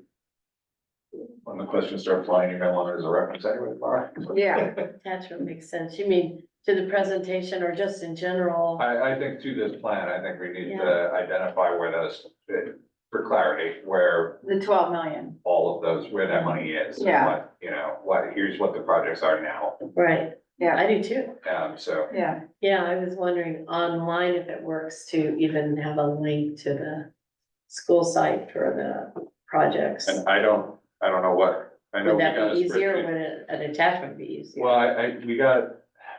Speaker 5: when the questions start flying, you're gonna want it as a reference anyway, Laura.
Speaker 1: Yeah.
Speaker 6: Attachment makes sense. You mean to the presentation or just in general?
Speaker 5: I think to this plan, I think we need to identify where those, for clarity, where
Speaker 1: The 12 million.
Speaker 5: all of those, where that money is. and
Speaker 1: Yeah.
Speaker 5: What, you know, here's what the projects are now,
Speaker 6: Right,
Speaker 1: Yeah,
Speaker 6: I do too.
Speaker 5: so.
Speaker 1: yeah,
Speaker 6: Yeah, I was wondering online if it works to even have a link to the school site for the projects.
Speaker 5: And I don't know what, I know
Speaker 6: Would
Speaker 5: we
Speaker 6: that
Speaker 5: got a
Speaker 6: be easier?
Speaker 5: spreadsheet.
Speaker 6: Would an attachment be easier?
Speaker 5: Well, we got,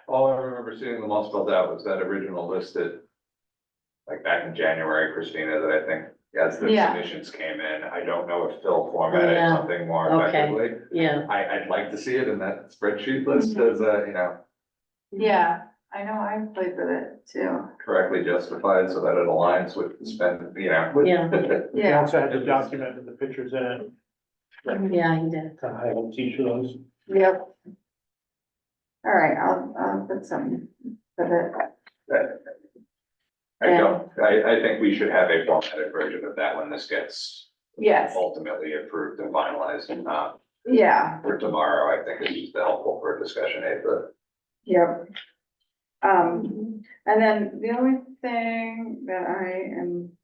Speaker 5: all I remember seeing them all spelled out was that original list that, like back in January, Christina, that I think, as the
Speaker 1: Yeah.
Speaker 5: submissions came in, I don't know if Phil formatted
Speaker 6: Yeah.
Speaker 5: something more
Speaker 6: Okay.
Speaker 5: effectively.
Speaker 6: Yeah,
Speaker 5: I'd like to see it in that spreadsheet list as you know,
Speaker 1: yeah, I know, I played with it too.
Speaker 5: correctly justified so that it aligns with the spend, you know. with-
Speaker 6: Yeah.
Speaker 8: We
Speaker 1: Yeah,
Speaker 8: also had the document with the pictures in it,
Speaker 6: yeah, he did.
Speaker 8: to highlight each of those.
Speaker 1: yep. All right, I'll put some for the,
Speaker 5: I think we should have a formatted version of that when this gets
Speaker 1: yes,
Speaker 5: ultimately approved and finalized, and
Speaker 1: yeah,
Speaker 5: for tomorrow, I think it's just helpful for a discussion aid, but.
Speaker 1: yep. And then the only thing that I am.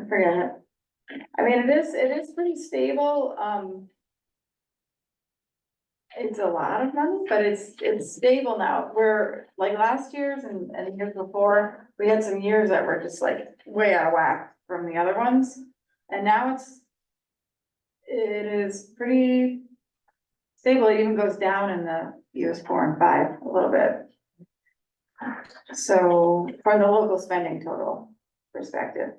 Speaker 1: Forget it. I mean, it is pretty stable, it's a lot of money, but it's stable now. We're, like last year's and the years before, we had some years that were just like way out of whack from the other ones. And now it is pretty stable. It even goes down in the years 4 and 5 a little bit. So from the local spending total perspective.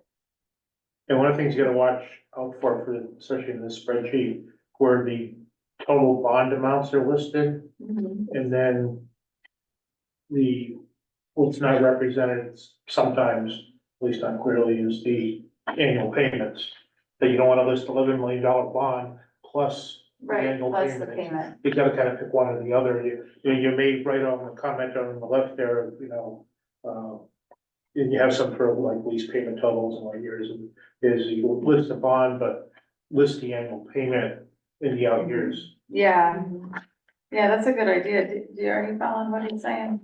Speaker 8: And one of the things you gotta watch out for, especially in this spreadsheet, where the total bond amounts are listed, and then what's not represented sometimes, at least not clearly, is the annual payments. That you don't wanna list $11 million bond plus the
Speaker 1: Right,
Speaker 8: annual
Speaker 1: plus the
Speaker 8: payment.
Speaker 1: payment.
Speaker 8: You gotta kind of pick one or the other. You may write on the comment on the left there, and you have some for like lease payment totals and what years, and is you list the bond, but list the annual payment in the out years.
Speaker 1: Yeah, yeah, that's a good idea. Are you following what he's saying?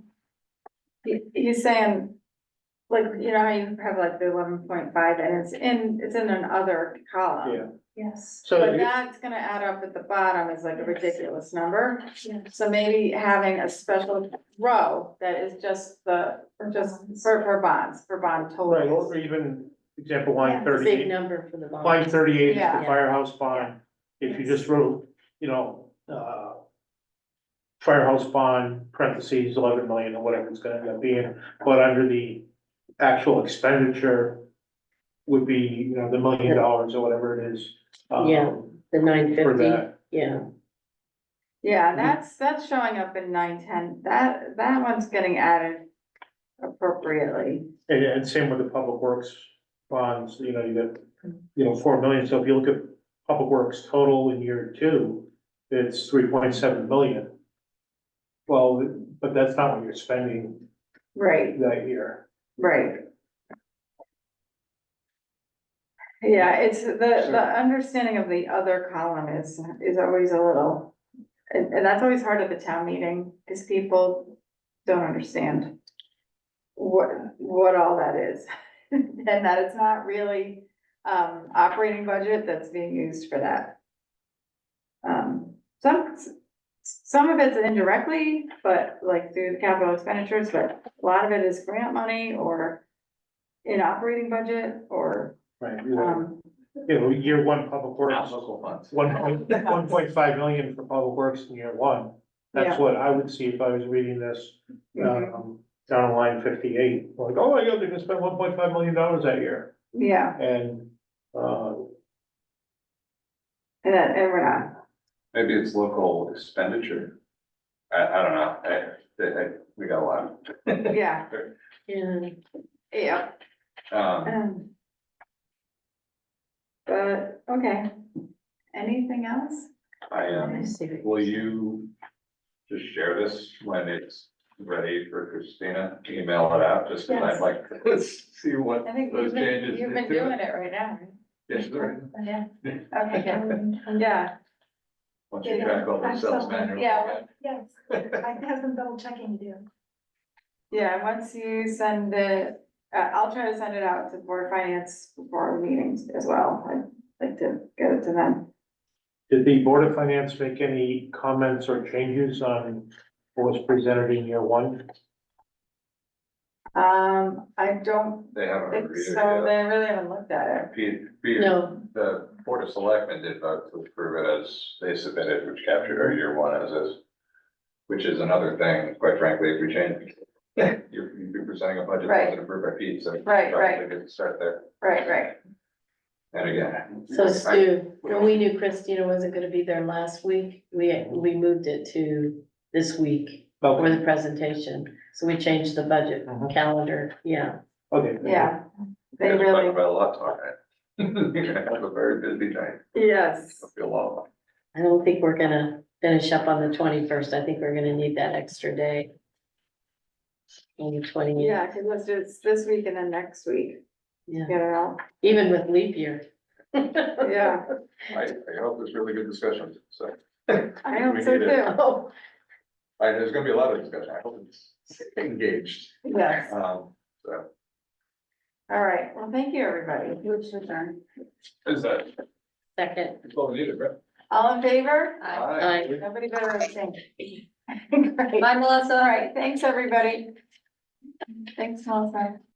Speaker 1: He's saying, like, you know how you have like the 11.5 and it's in another column.
Speaker 8: Yeah.
Speaker 7: Yes.
Speaker 8: So
Speaker 1: But that's gonna add up at the bottom is like a ridiculous number. So maybe having a special row that is just for bonds, for bond
Speaker 8: Right, or
Speaker 1: totals.
Speaker 8: even example,
Speaker 7: Yeah,
Speaker 8: line
Speaker 7: it's a
Speaker 6: Big
Speaker 8: 38,
Speaker 6: number for the bond.
Speaker 8: line 38 is the
Speaker 1: Yeah.
Speaker 8: firehouse bond. If you just wrote, firehouse bond, parentheses, 11 million or whatever it's gonna end up being, but under the actual expenditure would be, the $1 million or whatever it is.
Speaker 6: Yeah. The nine
Speaker 8: For
Speaker 6: fifty,
Speaker 8: that.
Speaker 6: yeah,
Speaker 1: Yeah, that's showing up in 910. That one's getting added appropriately.
Speaker 8: And same with the public works bonds, you get, 4 million, so if you look at public works total in year 2, it's 3.7 million. Well, but that's not what you're spending
Speaker 1: Right,
Speaker 8: that year.
Speaker 1: right. Yeah, it's the understanding of the other column is always a little, and that's always hard at the town meeting, because people don't understand what all that is. And that it's not really, operating budget that's being used for that. Some of it's indirectly, but like through the capital expenditures, but a lot of it is grant money or in operating budget or,
Speaker 8: Right. Year 1 public works,
Speaker 5: Local funds.
Speaker 8: 1.5 million for public works in year 1. That's
Speaker 1: Yeah.
Speaker 8: what I would see if I was reading this,
Speaker 1: Mhm.
Speaker 8: down on line 58. Like, oh my God, they're gonna spend $1.5 million that year.
Speaker 1: yeah,
Speaker 8: And,
Speaker 1: and we're not.
Speaker 5: Maybe it's local expenditure. I don't know, we got a lot.
Speaker 1: Yeah,
Speaker 6: yeah.
Speaker 1: yeah. But, okay. Anything else?
Speaker 6: I see.
Speaker 5: Will you just share this when it's ready for Christina, email it out, just because
Speaker 1: Yes.
Speaker 5: I'd like to see what
Speaker 1: I think
Speaker 5: those changes.
Speaker 1: you've been
Speaker 5: did to
Speaker 1: doing it right now, right?
Speaker 5: Yes, right.
Speaker 1: Yeah, okay, good. Yeah,
Speaker 5: Once you track all those cells manually.
Speaker 1: Yeah.
Speaker 7: Yes, I have some double checking to do.
Speaker 1: yeah, once you send it, I'll try to send it out to Board of Finance before meetings as well. I'd like to get it to them.
Speaker 8: did the Board of Finance make any comments or changes on what was presented in year 1?
Speaker 1: I don't
Speaker 5: They haven't
Speaker 1: think
Speaker 5: reviewed it
Speaker 1: so,
Speaker 5: yet.
Speaker 1: they really haven't looked at it.
Speaker 5: Peter,
Speaker 6: No,
Speaker 5: the Board of Selectmen did vote to approve it as they submitted, which captured our year 1 as is. Which is another thing, quite frankly, if we change. You'd be presenting a budget
Speaker 1: Right.
Speaker 5: that was approved by Pete, so.
Speaker 1: Right.
Speaker 5: Probably good to start there.
Speaker 1: Right.
Speaker 5: And again.
Speaker 6: so Stu, when we knew Christina wasn't gonna be there last week, we moved it to this week for the presentation. So we changed the budget calendar, yeah.
Speaker 8: Okay.
Speaker 1: Yeah, they
Speaker 5: Talk
Speaker 1: really,
Speaker 5: about a lot tonight. You're gonna have a very busy night.
Speaker 1: yes,
Speaker 5: I feel long.
Speaker 6: I don't think we're gonna finish up on the 21st. I think we're gonna need that extra day. On the 28th,
Speaker 1: yeah, because it's this week and then next week,
Speaker 6: yeah,
Speaker 1: get it out,
Speaker 6: even with leap year.
Speaker 1: yeah,
Speaker 5: I hope there's really good discussions, so.
Speaker 1: I hope
Speaker 5: We
Speaker 1: so
Speaker 5: need it.
Speaker 1: too.
Speaker 6: Oh,
Speaker 5: There's gonna be a lot of discussion, I hope it's engaged,
Speaker 1: Yes,
Speaker 5: so.
Speaker 1: all right, well, thank you, everybody. Which return.
Speaker 5: Is that,
Speaker 6: second.
Speaker 5: it's all we needed, right?
Speaker 1: All in favor?
Speaker 6: Aye.
Speaker 1: Nobody better abstain. Great.
Speaker 2: Bye, Melissa.
Speaker 1: All right, thanks, everybody. Thanks, Melissa.